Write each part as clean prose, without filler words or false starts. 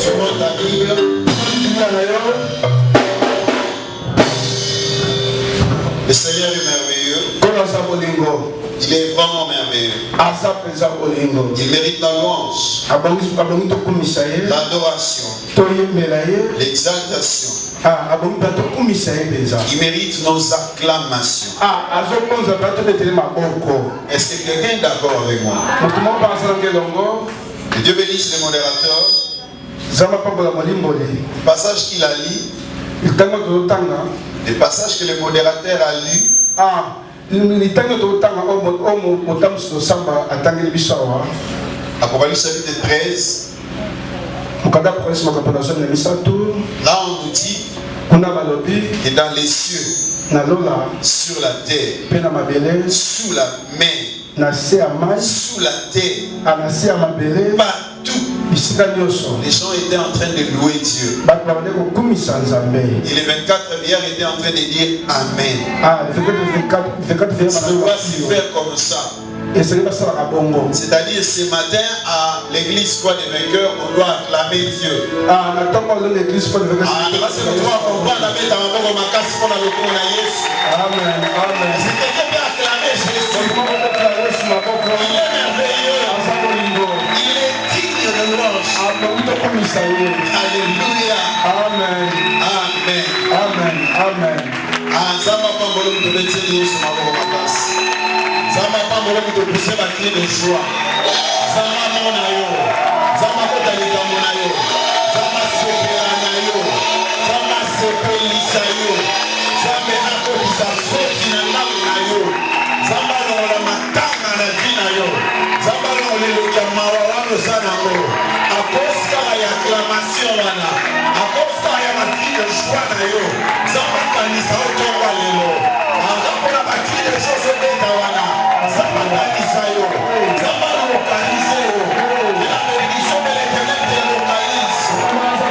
Tu vois ta Bible. Le Seigneur est merveilleux. Il est vraiment merveilleux. Il mérite la louange, l'adoration, l'exaltation. Il mérite nos acclamations. Est-ce que quelqu'un est d'accord avec moi? Que Dieu bénisse les modérateurs. Le passage qu'il a lu, le passage que le modérateur a lu, Apocalypse chapitre 13. Là on nous dit que dans les cieux, sur la terre, sous la mer, sous la terre, partout, les gens étaient en train de louer Dieu. Et les 24 vieillards étaient en train de dire Amen. Ça doit se faire comme ça. C'est-à-dire ce matin à l'église foi des vainqueurs, on doit acclamer Dieu. Alléluia. Amen. Amen. Amen. Amen. Zamba pambolo mutobetseli Yesu maboko makasi. Zamba pambolo mutopuse bakiri de joie. Zamba mona yo. Zamba kota likambo na yo. Zamba sepela na yo. Zamba sepelisa yo. Zamba akodisa foti na ngambo na yo. Zamba longola matanga na vi na yo. Zamba longola elokia mawa wano sana ngo. Akoska ya acclamation wana. Akoska ya bakiri de joie na yo. Zamba kanisa otongwa lelo. Azapona bakiri de chose beta wana. Zamba kanisa yo. Zamba localise yo. La bénédiction de l'Éternel te localise.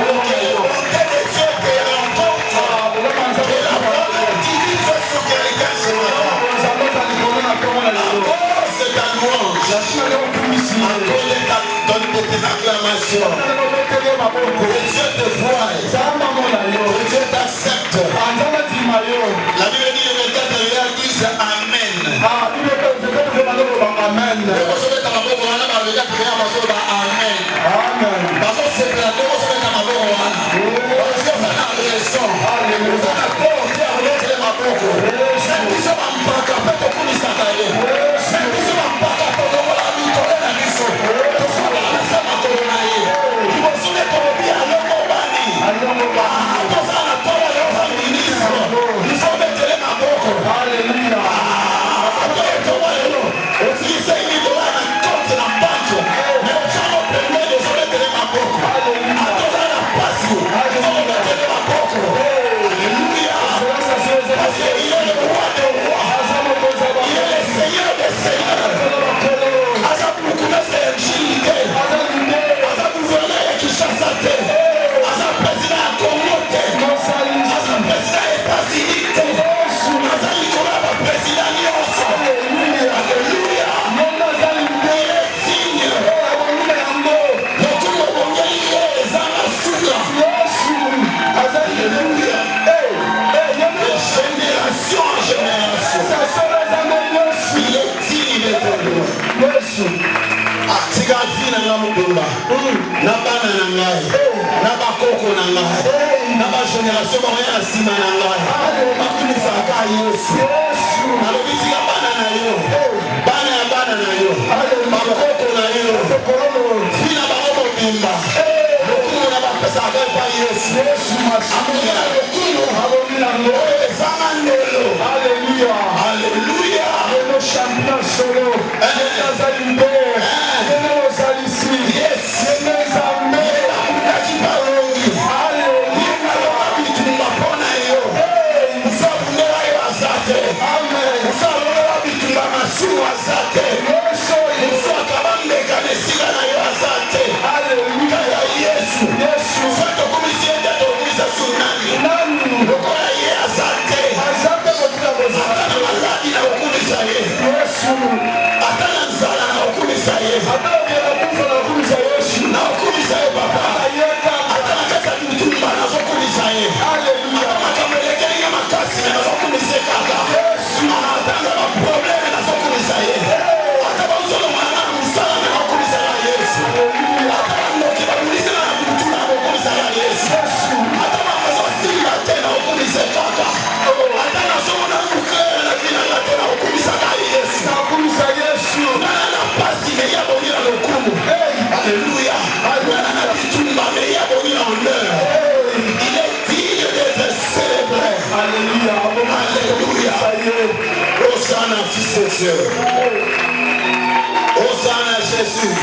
Ok, de Dieu te rencontre. Que la parole divine soit sur quelqu'un ce matin. Encore c'est ta louange. Encore donne tes acclamations. Que Dieu te voie. Que Dieu t'accepte. La Bible dit le 24 disent Amen. Amen. Yes, Hosanna, fils de Dieu. Hosanna, Jésus.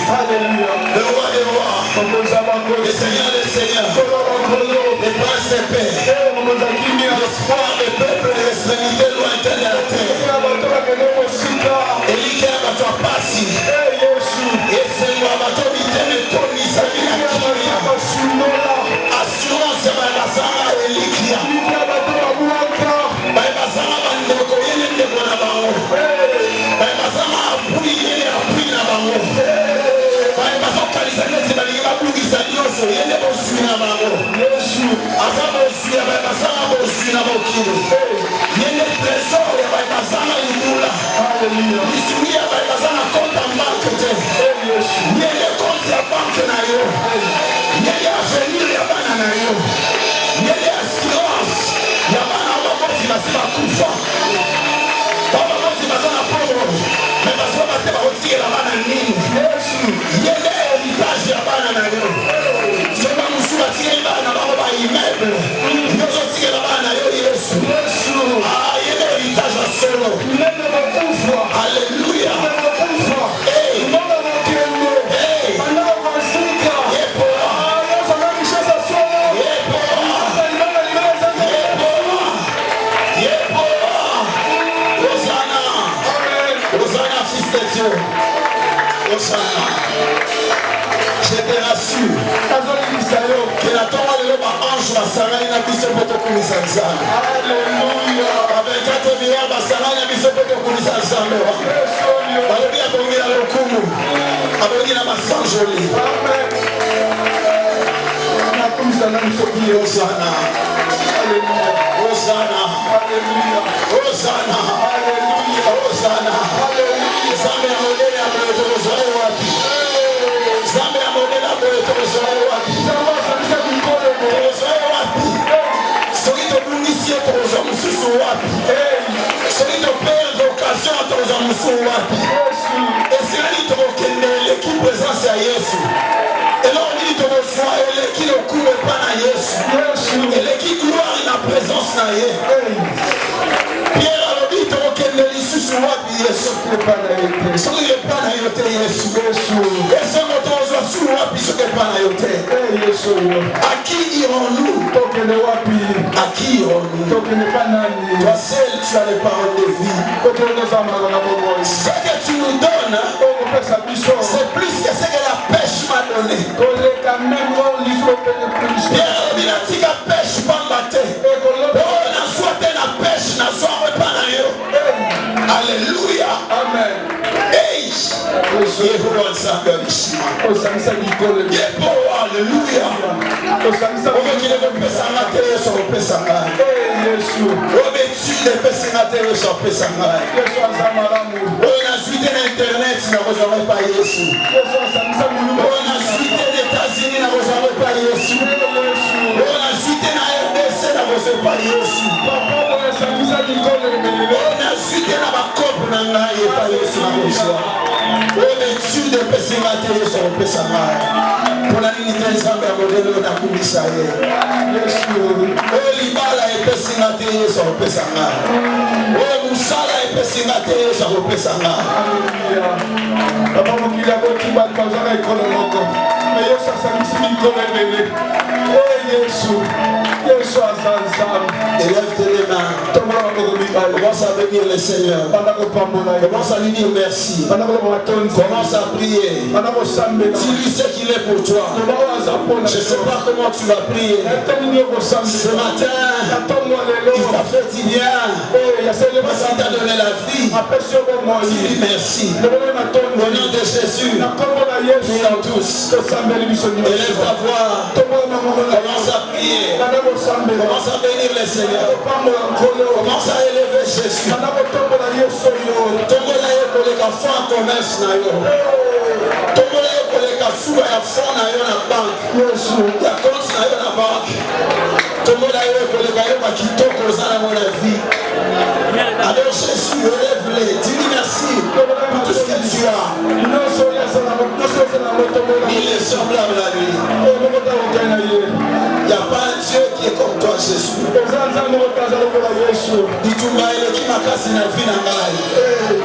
Le roi des rois. Le Seigneur des seigneurs. Le prince des pères. L'espoir des peuples de l'extrémité lointaine de la terre. Elike abato apasi. Esengo abato biteme tonisa binakiria. Assurance bayabasanga elikia. Bayabasanga bandeko yene ndeko na bango. Bayabasanga apui yene apui na bango. Bayabasanga kalisa nesi balingi babungisa nyonso yene bosui na bango. Aza bosui bayabasanga bosui na bokilo. Yene trésor ya bayabasanga libula. Lisui ya bayabasanga konta banque te. Yene konta ya banque na yo. Yene avenir ya bana na yo. Yene assurance ya bana baboti basiba kufa. Baba boti bazana pomo. Me basiba bate baotikela bana nini. Yene héritage ya bana na yo. Soba musu batikeli bana babo ba immeuble. Yozo tikela bana yo Yesu. Yene héritage ya solo. Alléluia. Je te rassure que la tombe de l'homme ange va s'arrêter dans le pour te connaître ensemble. Avec 4 milliards, va s'arrêter dans le pour te connaître ensemble. Balobi a tombé dans le coup. Abonné dans ma sang jolie. Hosanna. Hosanna. Hosanna. Hosanna. Zambe ya modele ya moyo tozoe wapi? Zambe ya modele ya moyo tozoe wapi? Tozoe wapi? Soki tobungisi ye tokozwa mosusu wapi? Soki toperde occasion tokozwa mosusu wapi? Esengeli tokokende eleki présence ya Yesu. eloko nini tokozwa eleki lokumu epa na Yesu. Eleki gloire na présence na ye. Pierre alobi tokokende lisusu wapi Yesu? Soki epa na yo te Yesu. Esengo tokozwa sulu wapi soki epa na yo te? À qui irons-nous? À qui irons-nous? Toi seul tu as les paroles de vie. Ce que tu nous donnes, c'est plus que ce que la pêche m'a donné. Pierre alobi natika pêche pamba te. Oh nazwa te na pêche nazwa repa na yo. Alléluia. Amen. Hey. Yehowa nzambe alishima. Yepo alléluia. Omekile kopesanga te Yesu kopesanga. Obetude epesanga te Yesu kopesanga. Oyo nazwi te na internet nakozwa pa Yesu. Oyo nazwi te na États-Unis nakozwa pa Yesu. Oyo nazwi te na RDC nakozwa pa Yesu. Oyo nazwi te na bakopo na ngai epa Yesu nakozwa. Obetude epesanga te Yesu kopesanga. Pona nini te nzambe ya modele nakumisa ye. Oyo libala epesinga te Yesu akopesanga. Oyo musala epesinga te Yesu akopesanga. Papa mokili aboti bato bazala ekolo moko. Mais Yesu asangisi mikolo ebele. Yesu aza nzambe. Élève tes mains. Commence à bénir le Seigneur. Commence à lui dire merci. Commence à prier. Dis-lui ce qu'il est pour toi. Je ne sais pas comment tu vas prier. Ce matin, il t'a fait du bien. Parce qu'il t'a donné la vie. Dis-lui merci. Au nom de Jésus, prions tous. Élève ta voix. Commence à prier. Commence à bénir le Seigneur. Commence à élever Jésus. Tombola ye koleka fond en commerce na yo. Tombola ye koleka suba ya fond na yo na banque. Ya compte na yo na banque. Tombola ye koleka yo bakitoko ozala mo na vie. Alors Jésus, élève-les. Dis-lui merci pour tout ce que tu as. Il est semblable à lui. Il n'y a pas un Dieu qui est comme toi, Jésus. Dis-tu m'as élevé ma makasi na vie na ngai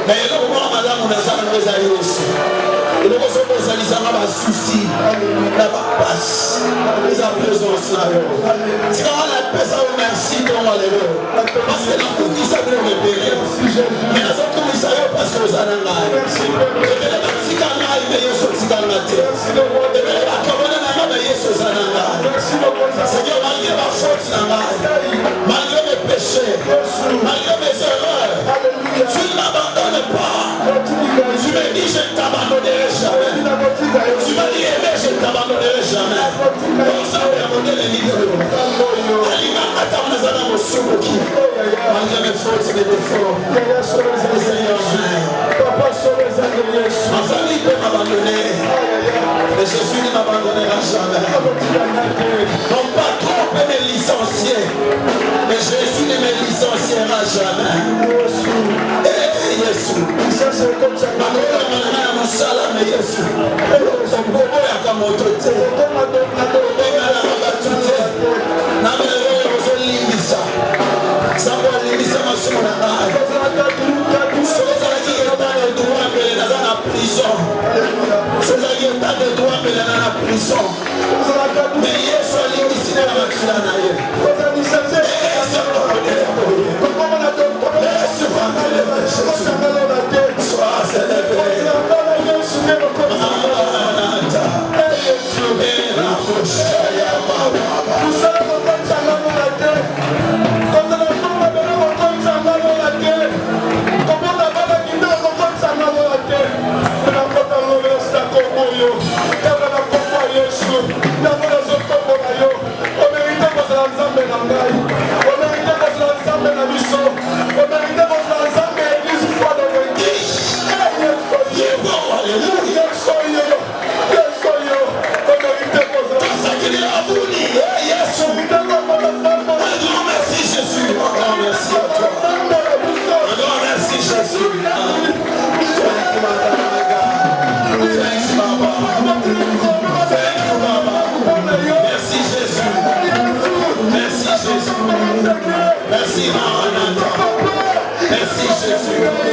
mais eloko moko malamu naza nango eza Yesu eloko soki ozalisanga basusi na bapasi eza présence na yo tika wana epesa yo merci ntongo lelo parce que nakokisa biloko ebele mais nazokomisa yo parce que oza na ngai ebele batika ngai me Yesu otikanga te ebele bakabona na ngai me Yesu oza na ngai Seigneur malgré bafaute na ngai malgré mes péchés malgré mes erreurs tu ne m'abandonnes pas tu me dis je ne t'abandonnerai jamais tu m'as dit aimer je ne t'abandonnerai jamais ozabe ya modele lidelo alingaka ntango naza na mosumoki malgré mes fautes et mes défauts Seigneur ma famille peut m'abandonner mais Jésus ne m'abandonnera jamais mon patron peut me licencier mais Jésus ne me licenciera jamais Yesu makolamana na mosala me Yesu okoboyaka moto te obenganaka bato te na melelo ozolimbisa sango alimbisa masumu na ngai soki ezalaki etat de droit mbele naza na prison soki ezalaki etat de droit mbele na prison mais Yesu alimbisi na makila na ye sois célébré Merci Maranatha. Merci Jésus.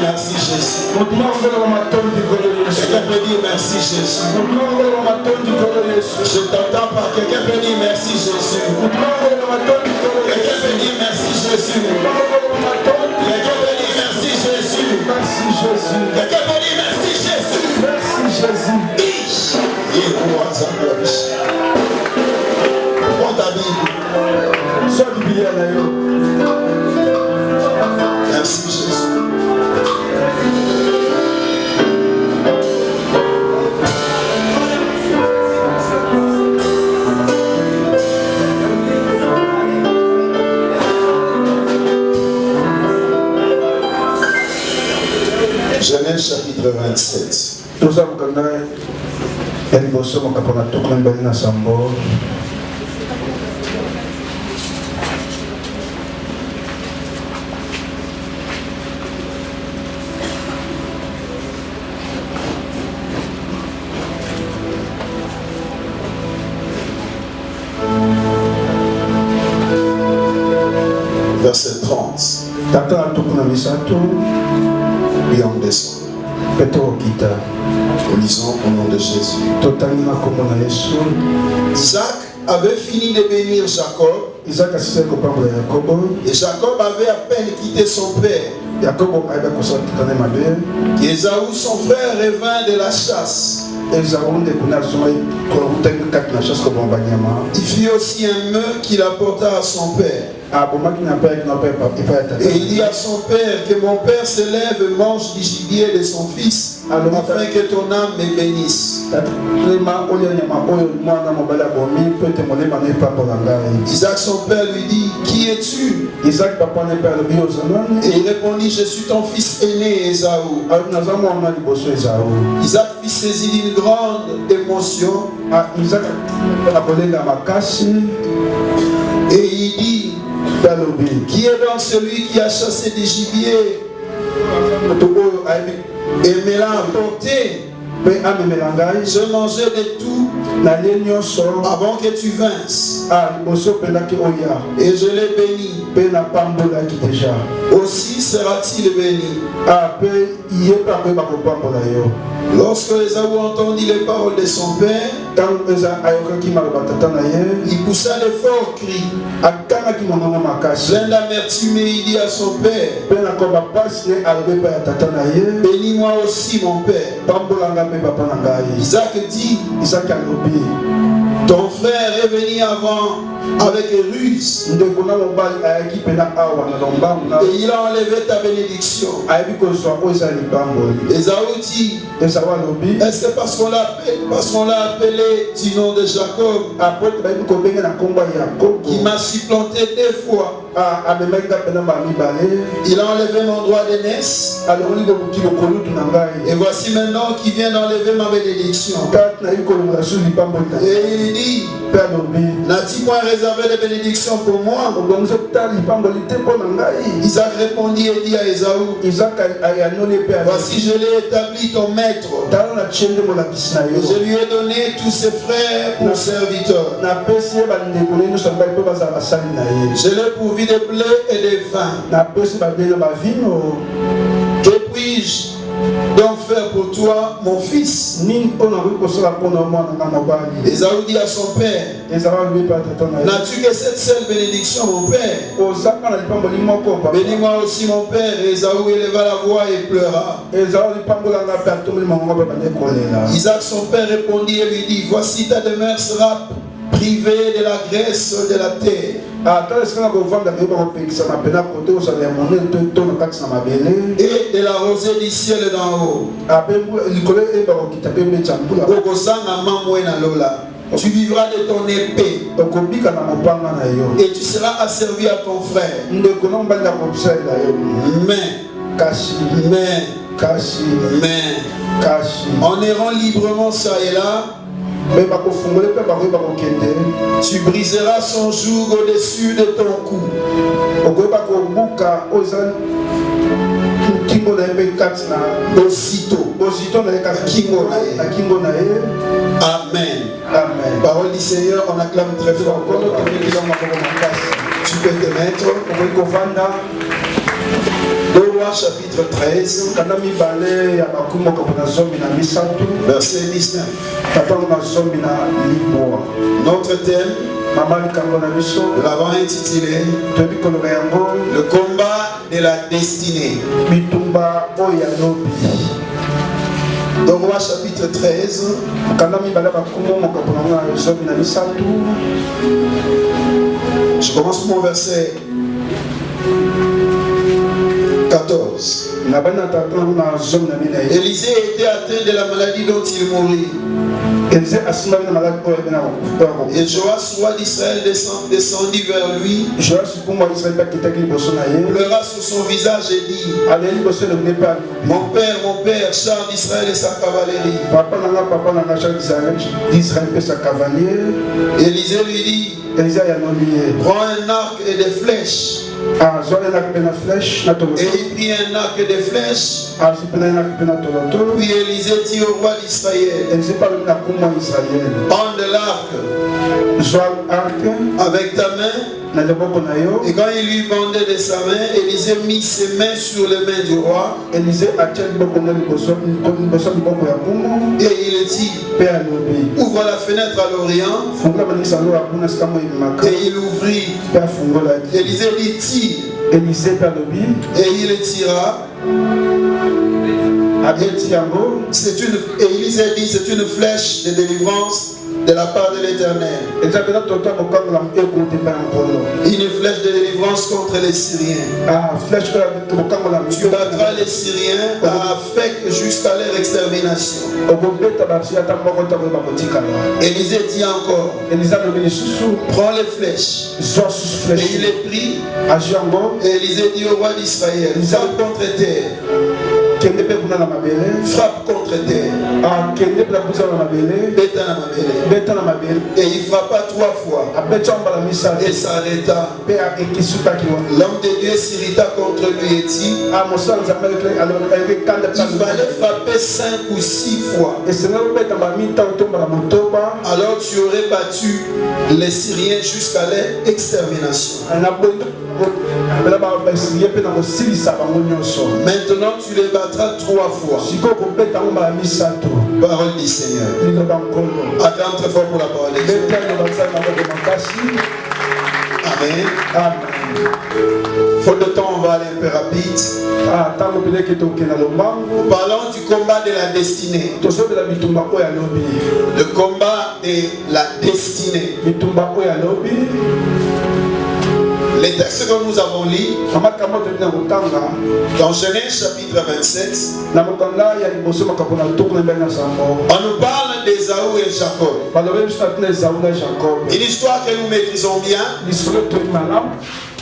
Merci Jésus. Quelqu'un peut dire merci Jésus. Je t'entends pas. Quelqu'un peut dire merci Jésus. Quelqu'un peut dire merci Jésus. Quelqu'un peut dire merci Jésus. Quelqu'un peut dire merci Jésus. Prends ta Bible. Merci Jésus. Genèse chapitre 27. Verset 30. Et on descend. Nous lisons au nom de Jésus. Isaac avait fini de bénir Jacob. Et Jacob avait à peine quitté son père. Ésaü, son frère, revint de la chasse. Il fit aussi un meut qu'il apporta à son père. Et il dit à son père que mon père se lève et mange du gibier de son fils, afin que ton âme me bénisse. Isaac son père lui dit, qui es-tu? Et il répondit, je suis ton fils aîné Ésaü. Isaac fut saisi d'une grande émotion et il dit, qui est donc celui qui a chassé des gibiers et me l'a apporté? Je mangeais de tout avant que tu vinsses. Et je l'ai béni. Aussi sera-t-il béni. Lorsque Ésaü entendit les paroles de son père, il poussa de forts cris, plein d'amertume, et il dit à son père, bénis-moi aussi mon père. Isaac dit, ton frère est venu avant avec ruse et il a enlevé ta bénédiction. Ésaü dit, est-ce que parce qu'on l'a appelé du nom de Jacob, qui m'a supplanté 2 fois, il a enlevé mon droit d'aînesse, et voici maintenant qu'il vient d'enlever ma bénédiction. Et il dit, n'as-tu point réservé des bénédictions pour moi? Isaac répondit et dit à Ésaü, voici je l'ai établi ton maître, et je lui ai donné tous ses frères pour serviteurs. Je l'ai pourvu de blé et de vin. Que puis-je donc faire pour toi, mon fils? Ésaü dit à son père, n'as-tu que cette seule bénédiction, mon père? Bénis-moi aussi, mon père. Et Ésaü éleva la voix et pleura. Isaac, son père, répondit et lui dit, voici ta demeure sera privée de la graisse de la terre et de la rosée du ciel d'en haut. Tu vivras de ton épée et tu seras asservi à ton frère. Mais en errant librement ça et là, tu briseras son joug au-dessus de ton cou. Amen. Amen. Parole du Seigneur, on acclame très fort. Tu peux te mettre. Romains chapitre 13, verset 19. Notre thème, nous l'avons intitulé le combat de la destinée. Dans Romains chapitre 13, je commence mon verset 14. Élisée était atteint de la maladie dont il mourut. Et Joas, roi d'Israël, descendit vers lui, pleura sur son visage et dit, mon père, char d'Israël et sa cavalerie. Élisée lui dit, Prends un arc et des flèches. Et il prit un arc et des flèches. Puis Élisée dit au roi d'Israël, prends de l'arc avec ta main. Et quand il lui bandait de sa main, Élisée mit ses mains sur les mains du roi. Et il dit, ouvre la fenêtre à l'Orient. Et il ouvrit. Élisée dit, tire. Et il tira. Et Élisée dit, c'est une flèche de délivrance de la part de l'Éternel. Une flèche de délivrance contre les Syriens. Tu battras les Syriens à Afek jusqu'à leur extermination. Élisée dit encore, prends les flèches. Et il les prit. Et Élisée dit au roi d'Israël, frappe contre terre. Frappe contre terre. Et il frappa 3 fois. Et s'arrêta. L'homme de Dieu s'irrita contre lui et dit, il fallait frapper 5 ou 6 fois. Alors tu aurais battu les Syriens jusqu'à leur extermination. Maintenant tu les battras 3 fois. Parole du Seigneur. Acclame très fort pour la parole de Dieu. Amen. Faute de temps, on va aller un peu rapide. Parlons du combat de la destinée. Le combat de la destinée. Les textes que nous avons lus dans Genèse chapitre 27, on nous parle d'Ésaü et Jacob. Une histoire que nous maîtrisons bien,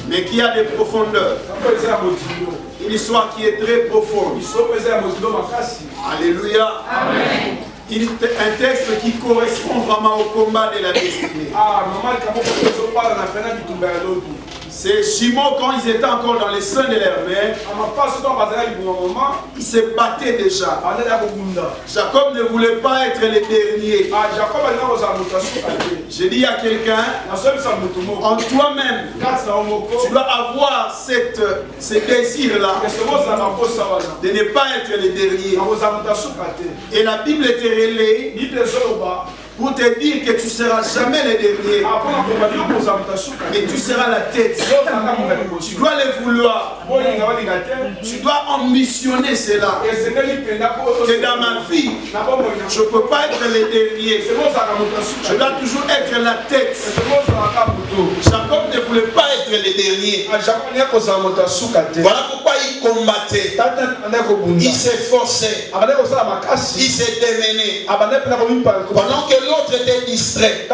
mais qui a des profondeurs. Une histoire qui est très profonde. Alléluia. Amen. Un texte qui correspond vraiment au combat de la destinée. C'est Shimon, quand ils étaient encore dans les seins de leur mère, ils se battaient déjà. Jacob ne voulait pas être le dernier. J'ai dit à quelqu'un, en toi-même, tu dois avoir ce désir-là de ne pas être le dernier. Et la Bible te relaie pour te dire que tu ne seras jamais le dernier, mais tu seras la tête. Tu dois le vouloir. Tu dois ambitionner cela. Que dans ma vie, je ne peux pas être le dernier. Je dois toujours être la tête. Jacob ne voulait pas être le dernier. Voilà pourquoi il combattait. Il s'efforçait. Il s'est démené. Pendant que l'autre était distrait.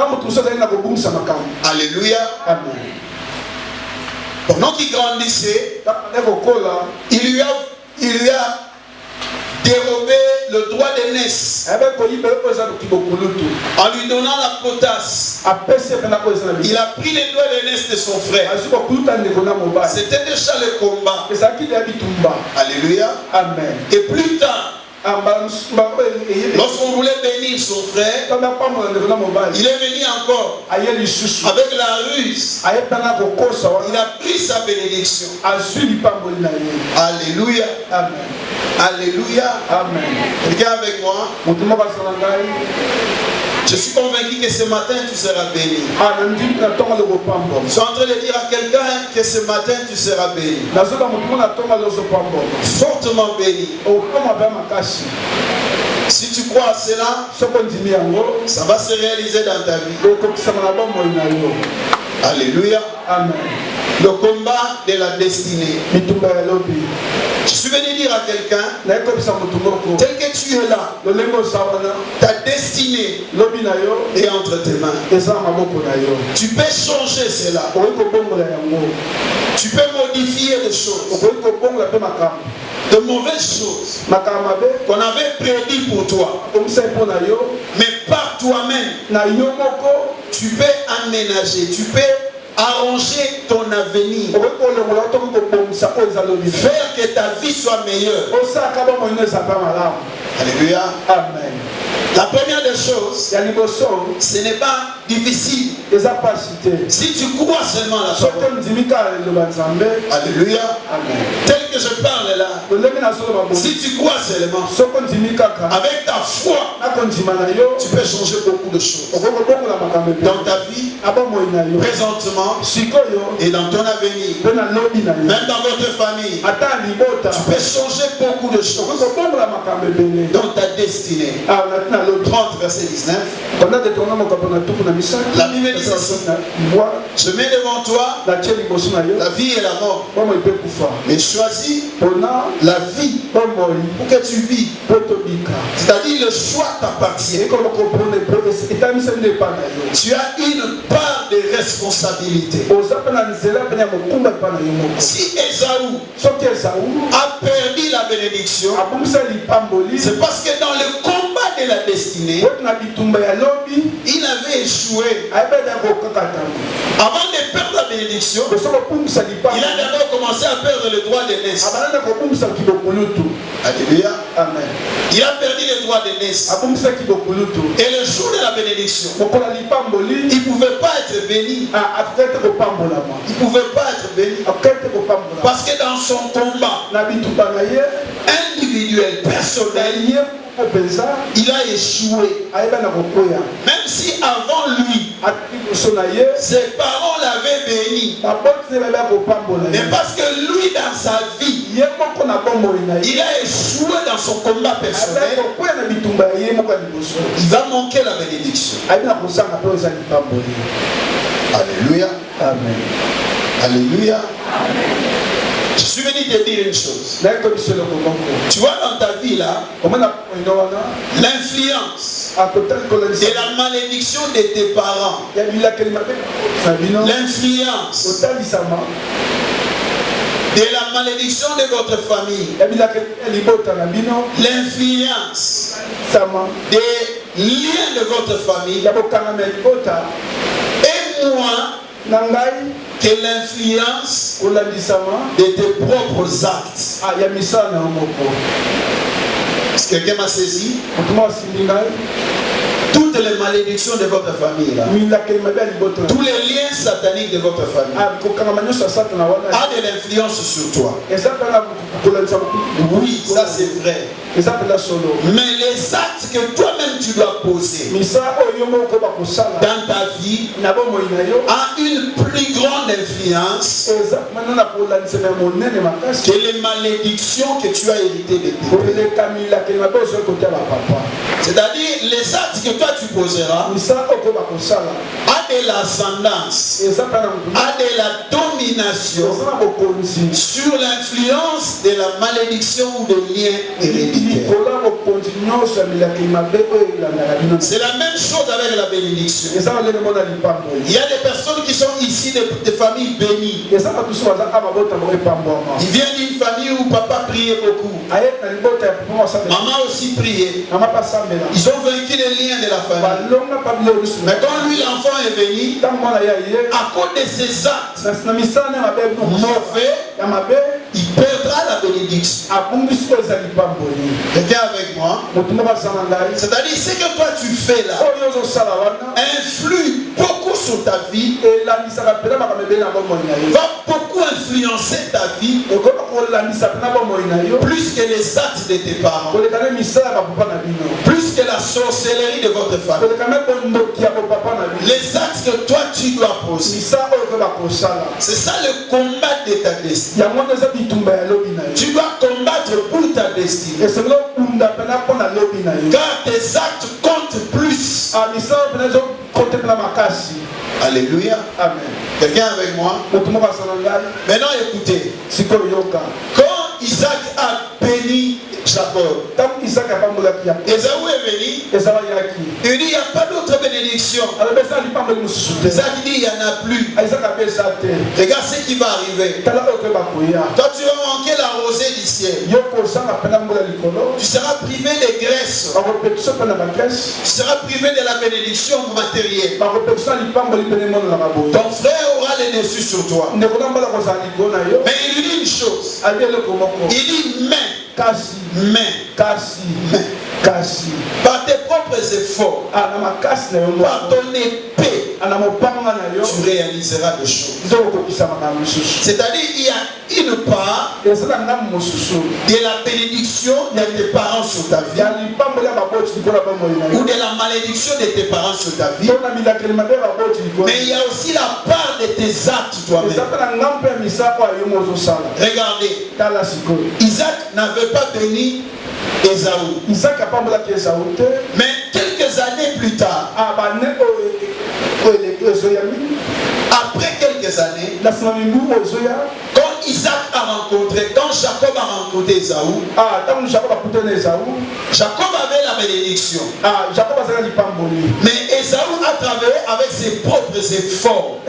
Alléluia. Amen. Pendant qu'il grandissait, il lui a dérobé le droit d'aînesse en lui donnant la potasse. Il a pris les doigts d'aînesse de son frère. C'était déjà le combat. Alléluia. Amen. Et plus tard, lorsqu'on voulait bénir son frère, il est venu encore avec la ruse. Il a pris sa bénédiction. Alléluia. Amen. Alléluia. Amen. Regarde avec moi. Je suis convaincu que ce matin tu seras béni. Je suis en train de dire à quelqu'un que ce matin tu seras béni. Fortement béni. Si tu crois à cela, ça va se réaliser dans ta vie. Alléluia. Amen. Le combat de la destinée. Je suis venu dire à quelqu'un, tel que tu es là, ta destinée est entre tes mains. Tu peux changer cela. Tu peux modifier les choses. De mauvaises choses qu'on avait prédit pour toi. Mais par toi-même, tu tu peux aménager, tu peux arranger ton avenir. Faire que ta vie soit meilleure. Alléluia. Amen. La première des choses, ce n'est pas difficile. Si tu crois seulement à la parole. Alléluia. Amen. Tel que je parle là, si tu crois seulement, avec ta foi, tu peux changer beaucoup de choses dans ta vie, présentement, et dans ton avenir, même dans votre famille. Tu peux changer beaucoup de choses dans ta destinée. 30 verset 19. La Bible dit ceci: je mets devant toi la vie et la mort, mais choisis la vie pour que tu vives. C'est-à-dire le choix t'appartient. Tu as une part de responsabilité. Si Ésaü a perdu la bénédiction, c'est parce que dans le combat de la destinée, il avait échoué. Avant de perdre la bénédiction, il a d'abord commencé à perdre le droit d'aînesse. Alléluia. Amen. Il a perdu le droit d'aînesse. Et le jour de la bénédiction, il ne pouvait pas être béni. Il ne pouvait pas être béni. Parce que dans son combat individuel, personnel, il a échoué. Même si avant lui, ses parents l'avaient béni. Mais parce que lui, dans sa vie, il a échoué dans son combat personnel, il va manquer la bénédiction. Alléluia. Amen. Alléluia. Je suis venu te dire une chose. Tu vois dans ta vie là, l'influence et la malédiction de tes parents, l'influence de la malédiction de votre famille, l'influence des liens de votre famille, et moi, que l'influence de tes propres actes. Est-ce que quelqu'un m'a saisi? Toutes les malédictions de votre famille, là, tous les liens sataniques de votre famille, a de l'influence sur toi. Oui, ça c'est vrai. Mais les actes que toi-même tu dois poser dans ta vie a une plus grande influence que les malédictions que tu as héritées de tes pères. C'est-à-dire les actes que toi tu poseras a de l'ascendance, a de la domination sur l'influence de la malédiction ou de liens héréditaires. C'est la même chose avec la bénédiction. Il y a des personnes qui sont ici de familles bénies. Ils viennent d'une famille où papa priait beaucoup, maman aussi priait. Ils ont vaincu les liens de la famille. Mais quand lui l'enfant est venu, à cause de ses actes mauvais, il perdra la bénédiction. Quelqu'un avec moi? C'est-à-dire ce que toi tu fais là influe beaucoup sur ta vie, va beaucoup influencer ta vie plus que les actes de tes parents, plus que la sorcellerie de votre famille. Les actes que toi tu dois poser, c'est ça le combat de ta destinée. Tu dois combattre pour ta destinée, car tes actes comptent plus. Alléluia. Amen. Quelqu'un avec moi? Maintenant écoutez. Quand Isaac a béni Jacob, Ésaü est venu, il dit il n'y a pas d'autre bénédiction. Isaac dit il n'y en a plus. Regarde ce qui va arriver. Toi tu vas manquer la rosée du ciel. Tu seras privé des graisses. Tu seras privé de la bénédiction matérielle. Ton frère aura les dessus sur toi. Mais il lui dit une chose. Il dit mais. Par tes propres efforts, par ton épée, tu réaliseras des choses. C'est-à-dire, il y a une part de la bénédiction de tes parents sur ta vie, ou de la malédiction de tes parents sur ta vie. Mais il y a aussi la part de tes actes toi-même. Regardez, Isaac n'avait pas béni Ésaü. Mais quelques années plus tard, après quelques années, quand Isaac a rencontré, quand Jacob a rencontré Ésaü, Jacob avait la bénédiction. Mais Ésaü a travaillé avec ses propres efforts,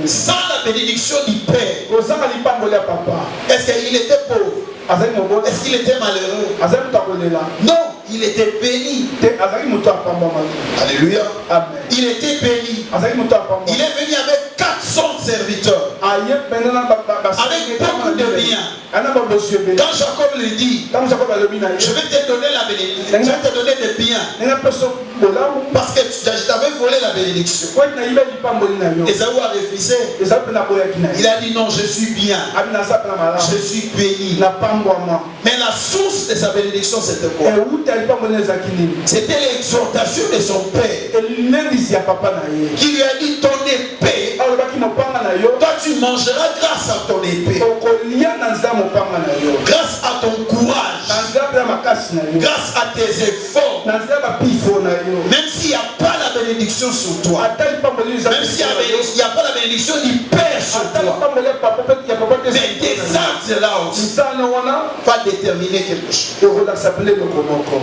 sans la bénédiction du Père. Est-ce qu'il était pauvre? Est-ce qu'il était malheureux? Non, il était béni. Alléluia. Il était béni. Il est venu avec 400 serviteurs, avec beaucoup de biens. Quand Jacob lui dit, je vais te donner la bénédiction, je vais te donner des biens, parce que je t'avais volé la bénédiction. Ésaü a refusé. Il a dit non, je suis bien, je suis béni. Mais la source de sa bénédiction, c'était quoi? C'était l'exhortation de son père, qui lui a dit ton épée, toi tu mangeras grâce à ton épée, grâce à ton courage, grâce à tes efforts. Même s'il n'y a pas la bénédiction sur toi, même s'il n'y a pas la bénédiction du Père sur toi, mais tes actes là aussi va déterminer quelque chose.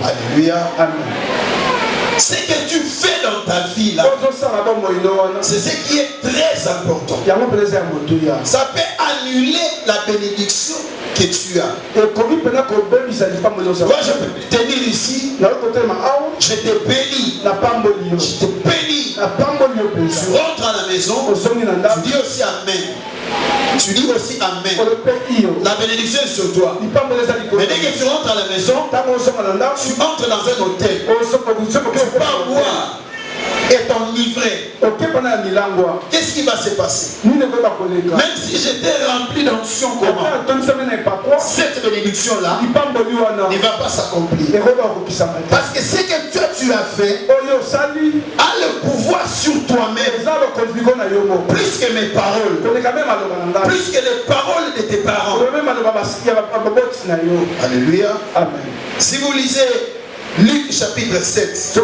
Alléluia. Ce que tu fais dans ta vie là, c'est ce qui est très important. Ça peut annuler la bénédiction que tu as. Moi je peux te dire ici, je te bénis. Je te bénis. Tu rentres à la maison, tu dis aussi Amen. Tu dis aussi Amen. La bénédiction est sur toi. Mais dès que tu rentres à la maison, tu entres dans un hôtel. Tu pars boire et t'enivrer. Qu'est-ce qui va se passer? Même si j'étais rempli d'onction, comment? Cette bénédiction-là ne va pas s'accomplir. Parce que ce que toi tu as fait a le pouvoir sur toi-même, plus que mes paroles, plus que les paroles de tes parents. Alléluia. Amen. Si vous lisez Luc chapitre 7,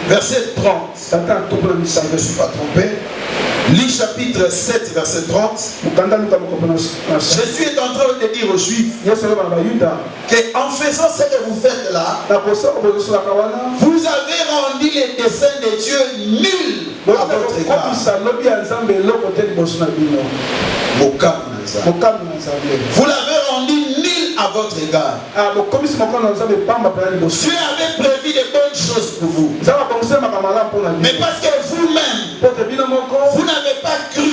verset 30. Je ne me suis pas trompé. Luc chapitre 7, verset 30. Jésus est en train de dire aux Juifs qu'en faisant ce que vous faites là, vous avez rendu les desseins de Dieu nuls à votre égard. Vous l'avez rendu nul à votre égard. Dieu avait prévu de bonnes choses pour vous. Mais parce que vous-même, vous n'avez pas cru.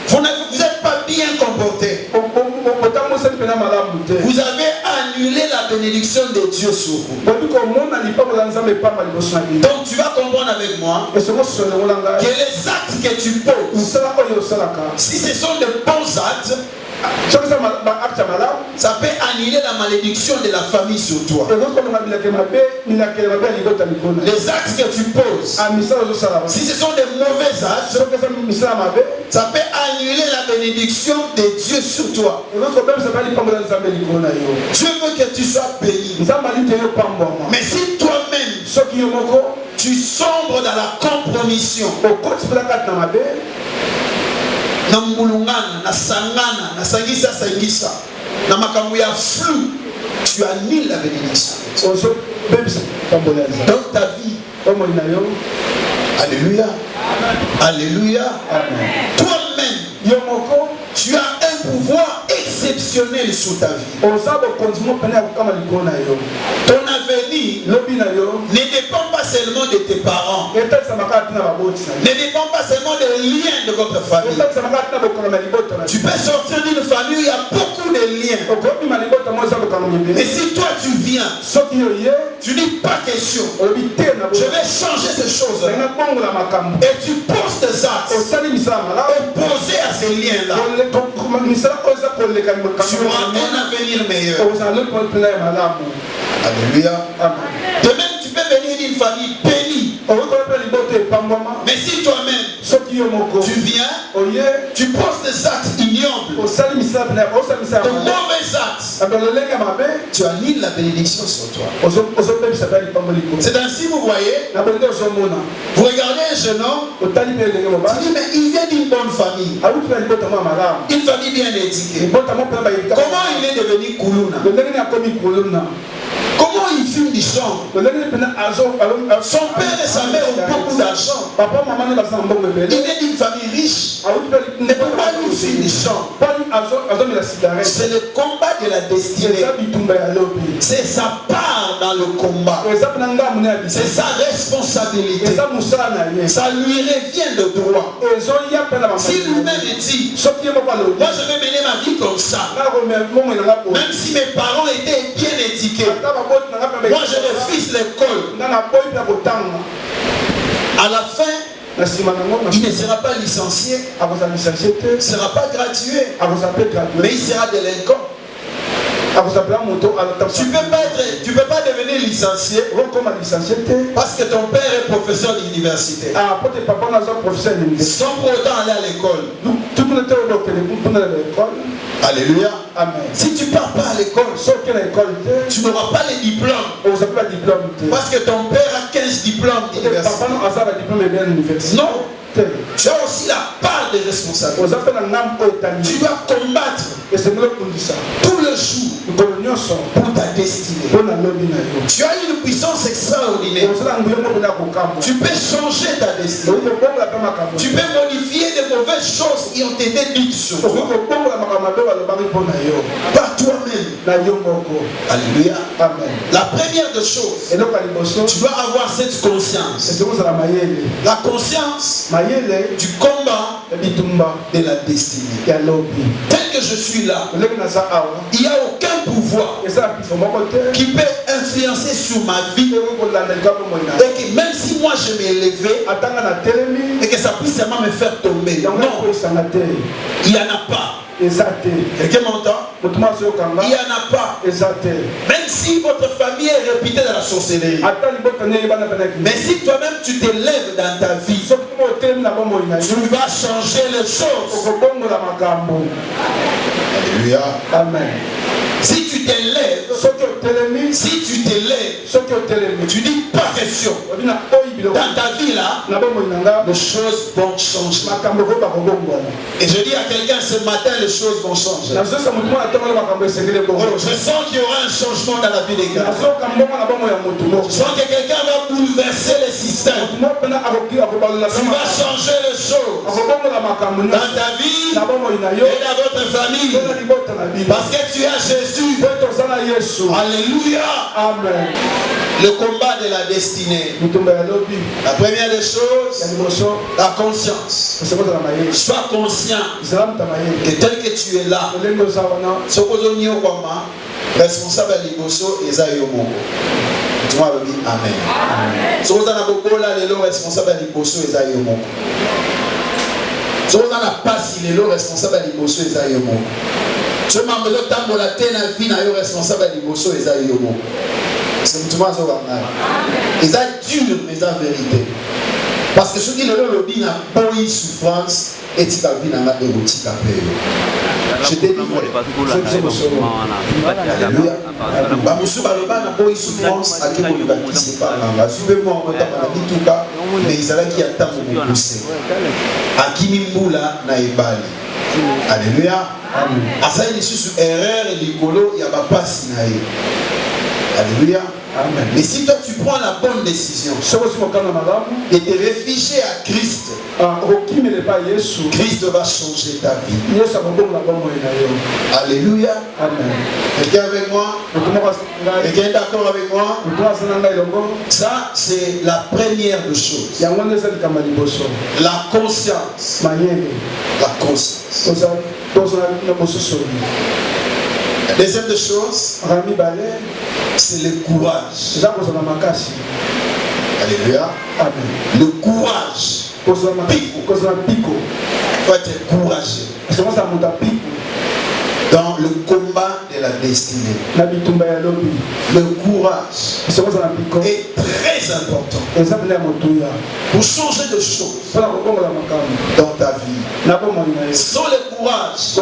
Vous n'êtes pas bien comporté. Vous avez annulé la bénédiction de Dieu sur vous. Donc tu vas comprendre avec moi que les actes que tu poses, si ce sont de bons actes, ça peut annuler la malédiction de la famille sur toi. Les actes que tu poses, si ce sont de mauvais actes, ça peut annuler la bénédiction de Dieu sur toi. Dieu veut que tu sois béni. Mais si toi-même tu sombres dans la compromission, na mbulungana, na sangana, na sangisa, na makambo ya flou, tu annules la bénédiction. Dans ta vie. Alléluia. Alléluia. Toi-même, tu as un pouvoir exceptionnel fonctionnel sur ta vie. Ton avenir ne dépend pas seulement de tes parents. Ne dépend pas seulement des liens de votre famille. Tu peux sortir d'une famille où il y a beaucoup de liens. Mais si toi tu viens, tu dis pas question. Je vais changer ces choses-là. Et tu poses tes actes opposés à ces liens-là. Tu auras un avenir meilleur. Alléluia. Demain, tu peux venir d'une famille bénie. Mais si toi-même, tu viens, tu poses des actes ignobles, de mauvais actes, tu annules la bénédiction sur toi. C'est ainsi, vous voyez, vous regardez un jeune homme, tu dis, mais il vient d'une bonne famille, une famille bien éduquée. Comment il est devenu Koulouna? Comment il fume du sang? Son père et sa mère ont beaucoup d'argent. Il est d'une famille riche. Mais pourquoi il fume du sang? C'est le combat de la destinée. C'est sa part dans le combat. C'est sa responsabilité. Ça lui revient de droit. Si lui-même dit, moi je vais mener ma vie comme ça, même si mes parents étaient bien éduqués, moi je refuse l'école. À la fin, il ne sera pas licencié, il ne sera pas gradué, mais il sera délinquant. Tu ne peux pas devenir licencié parce que ton père est professeur d'université sans pour autant aller à l'école. Alléluia. Amen. Si tu ne pars pas à l'école, tu n'auras pas les diplômes. Parce que ton père a 15 diplômes d'université. Non. Tu as aussi la part des responsabilités. Tu dois combattre tout le jour pour ta destinée. Tu as une puissance extraordinaire. Tu peux changer ta destinée. Tu peux modifier des mauvaises choses qui ont été dites sur toi. Par toi-même. Alléluia. Amen. La première des choses, tu dois avoir cette conscience. La conscience du combat de la destinée. Tel que je suis là, il n'y a aucun pouvoir qui peut influencer sur ma vie. Et que même si moi je m'ai élevé et que ça puisse seulement me faire tomber. Non, il n'y en a pas. Quelqu'un m'entend? Il n'y en a pas. Même si votre famille est réputée dans la sorcellerie, mais si toi-même tu t'élèves dans ta vie, tu vas changer les choses. Alléluia. Amen. Si tu t'élèves, tu dis pas question. Dans ta vie là, les choses vont changer. Et je dis à quelqu'un ce matin, les choses vont changer. Je sens qu'il y aura un changement dans la vie des gars. Je sens que quelqu'un va bouleverser les systèmes. Tu vas changer les choses dans ta vie et dans votre famille. Parce que tu as Jésus. Alléluia. Amen. Le combat de la destinée. La première des choses, la conscience. Sois conscient que tel que tu es là, responsable à l'Iboso et Zayomo. Tu m'as dit Amen. Si vous avez un responsable à l'Iboso et Zayomo. Si vous avez un passe, il est responsable à l'Iboso et Zayomo. Je m'embête tant la tête na vie na yo responsable à l'Iboso et Zayomo. C'est tout le monde ils ont dur mais en vérité. Parce que ceux qui le lobby n'a pas eu souffrance et tu as vu dans la érotique à paix. Je t'ai dit, Bamusu Baloba n'a pas eu souffrance à qui vous bâtissez par là. Suivez-moi en mettant dans la vie tout cas, mais ils allaient qui attendent vous pousser. À qui Mimboula n'a ébali. Alléluia. À ça, il est sous erreur et l'écolo, il n'y a pas de passe. Alléluia. Amen. Mais si toi tu prends la bonne décision et te réfugier à Christ, Christ va changer ta vie. Alléluia. Amen. Quelqu'un avec moi? Quelqu'un est d'accord avec moi? Ça, c'est la première des choses. La conscience. La conscience. La deuxième des choses, c'est le courage. Alléluia. Amen. Le courage. Il faut être courageux dans le combat de la destinée. Le courage est très important pour changer de choses dans ta vie. Sans le courage,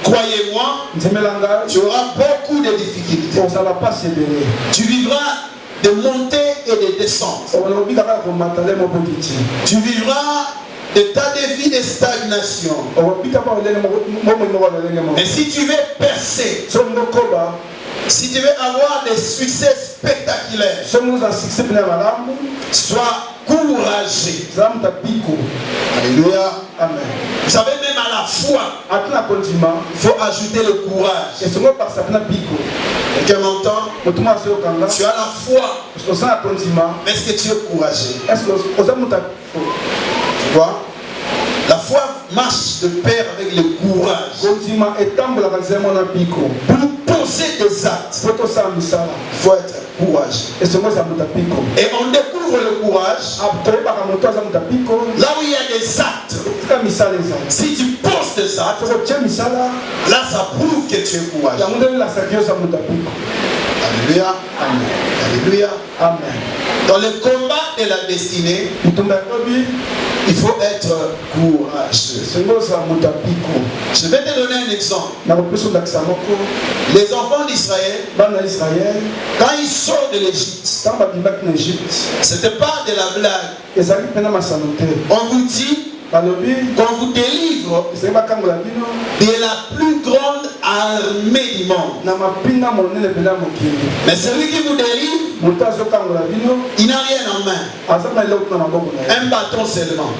croyez-moi, tu auras beaucoup de difficultés. Tu vivras de montées et de descentes. Tu vivras de tas de vie de stagnation. Mais si tu veux percer, si tu veux avoir des succès spectaculaires, sois courageux. Alléluia. Amen. Vous savez, même à la foi, il faut ajouter le courage. Quelqu'un m'entend? Tu as la foi, mais est-ce que tu es courageux? Tu vois? La foi marche de pair avec le courage. Pour poser des actes, il faut être courageux. Et on découvre le courage là où il y a des actes. Si tu poses des actes, là ça prouve que tu es courageux. Alléluia. Amen. Alléluia. Amen. Dans le combat de la destinée, il faut être courageux. Je vais te donner un exemple. Les enfants d'Israël, quand ils sortent de l'Égypte, ce n'était pas de la blague. On vous dit qu'on vous délivre de la plus grande armée du monde. Mais celui qui vous délivre, il n'a rien en main. Un bâton seulement.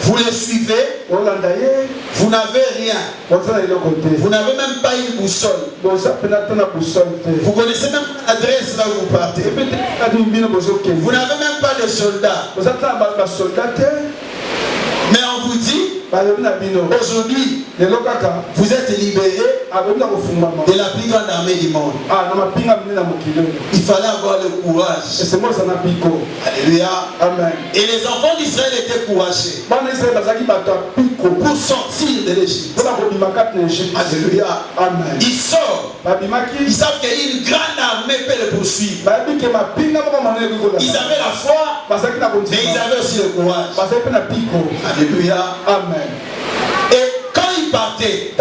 Vous le suivez, vous n'avez rien. Vous n'avez même pas une boussole. Vous connaissez même l'adresse là où vous partez. Vous n'avez même pas de soldats. Mais on vous dit, aujourd'hui, vous êtes libérés de la plus grande armée du monde. Il fallait avoir le courage. Alléluia. Amen. Et les enfants d'Israël étaient courageux pour sortir de l'Égypte. Alléluia. Amen. Ils sortent. Ils savent qu'une grande armée peut les poursuivre. Ils avaient la foi, mais ils avaient aussi le courage. Alléluia. Amen. Et quand ils partaient,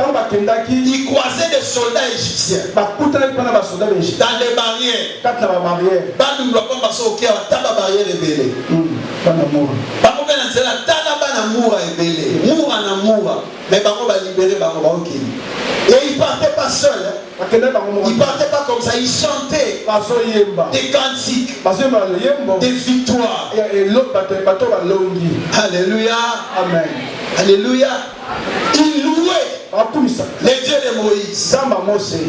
ils croisaient des soldats égyptiens dans des barrières. Ils ne doivent pas passer au cœur, dans la barrière ébélée. Et ils ne partaient pas seuls. Ils ne partaient pas comme ça. Ils chantaient des cantiques, des victoires. Alléluia. Amen. Alléluia. Ils louaient les dieux de Moïse.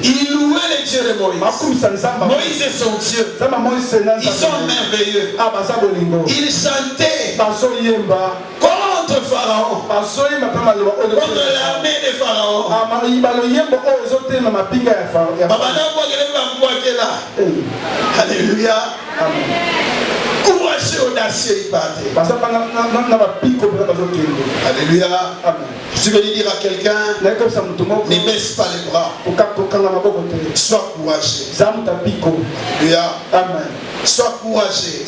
Ils louaient les dieux de Moïse. Moïse est son Dieu. Ils sont merveilleux. Ils chantaient contre Pharaon, contre l'armée de Pharaon. Alléluia. Courageux, audacieux, il partait. Alléluia. Je veux dire à quelqu'un, ne baisse pas les bras. Sois courageux. Alléluia. Sois courageux.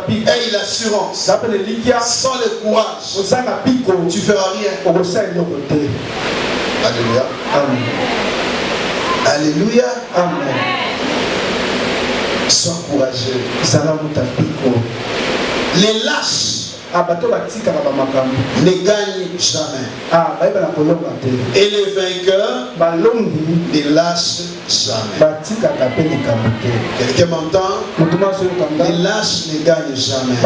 Aie l'assurance. Sans le courage, tu ne feras rien. Alléluia. Alléluia. Amen. Sois courageux. Les lâches ne gagnent jamais. Et les vainqueurs ne lâchent jamais. Quelqu'un m'entend? Les lâches ne gagnent jamais.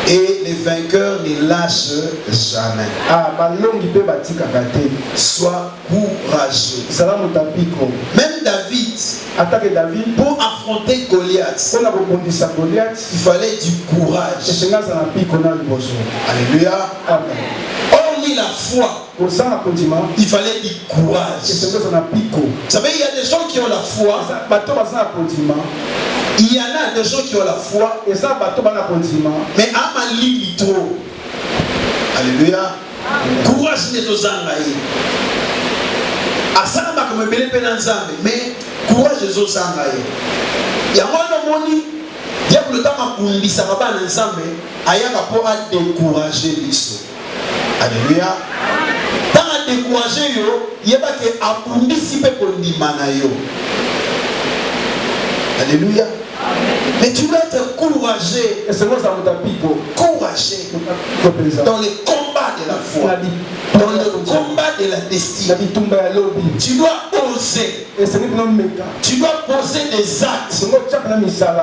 Et les vainqueurs ne lâchent jamais. Sois courageux. Même David, pour affronter Goliath, il fallait du courage. Alléluia. Hormis la foi, il fallait du courage. Vous savez, il y a des gens qui ont la foi. Il y en a des gens qui ont la foi. Mais à ma ligne trop. Alléluia. Courage n'est aux angaïs. Asana comme belé penanzambe, mais courage n'est aux angaïs. Il y a un moni. Diable temps à kundisa baba nzambe ayaka po a décourager biso. Alléluia. Tant à décourager yo, yeba ke akundisi pe kondima na yo. Alléluia. Mais tu dois être courageux. Courageux dans les combats de la foi, dans le combat de la destinée. Tu dois oser. Tu dois poser des actes.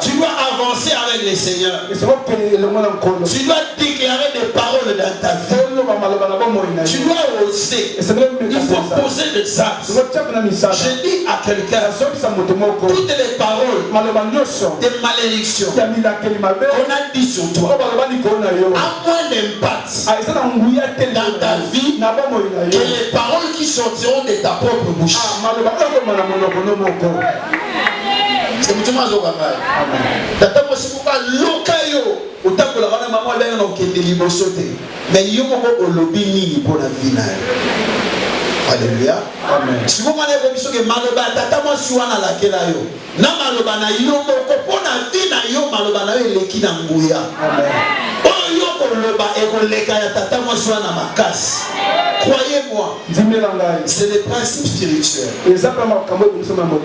Tu dois avancer avec le Seigneur. Tu dois déclarer des paroles dans ta vie. Tu dois oser. Il faut poser des actes. Je dis à quelqu'un, toutes les paroles des malédictions qu'on a dit sur toi a moins d'impact dans ta vie que les paroles qui sortiront de ta propre bouche. C'est mutuo mazokanga. Tata mosibuka lokayo utakola bana mama bana na okende liboso te. Mais yo moko olobi nini pona vie na yo. Alléluia. Amen. Si vous m'avez dit que maloba tata mosi wana la kela yo. Na maloba na yo moko pona vie na yo maloba na yo eleki na nguya. Amen. Oyo koloba ekoleka ya tata mosi wana makasi. Croyez-moi, c'est des principes spirituels.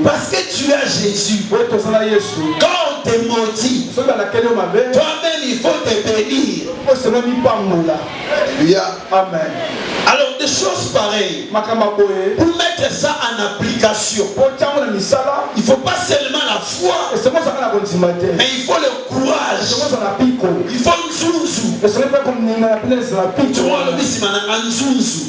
Parce que tu as Jésus. Quand on te maudit, toi-même il faut te bénir. Alléluia. Amen. Alors des choses pareilles, pour mettre ça en application, il ne faut pas seulement la foi, mais il faut le courage. Il faut le zouzou. Tu vois le bissimana en zouzou.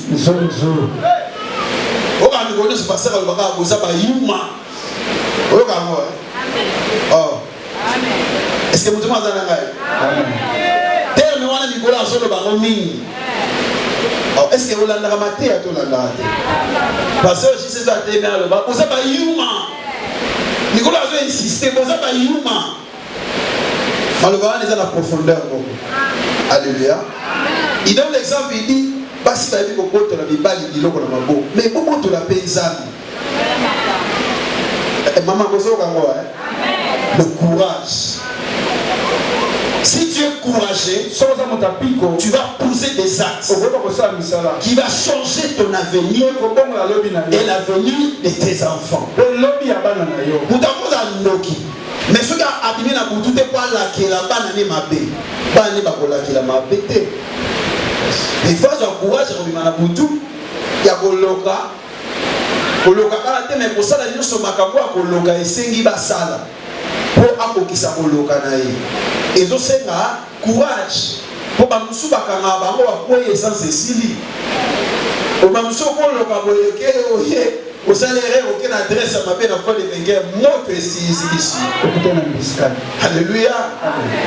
Est-ce que vous demandez est-ce que vous l'avez ramaté à tout le monde? Parce que je sais que vous avez vous avez humain. Nicolas a insisté, vous avez humain. Malheureusement, ils ont la profondeur. Alléluia. Il donne l'exemple, il dit, parce qu'il dit que la Bible dit mais beaucoup de la paysanne. Maman, le courage. Si tu es courageux, tu vas poser des actes qui va changer ton avenir et l'avenir de tes enfants. Mais ce qui a abîmé la boutique, c'est pas la qui la banane m'a bé. Banane m'a colla qui la m'a pété. Il faut avoir courage à la boutique. Il y a Koloka. Koloka, quand tu es pour ça, la nuit, Koloka et Sengi Basala. Pour akokisa Koloka naï. Et donc c'est là courage. Pour bamusu bakanga bango bakoye sans Cécilie. Pour bamusu Koloka boyeke oye. Au salaire aucune adresse à ma belle enfant de vainqueur, moi que ici. Alléluia.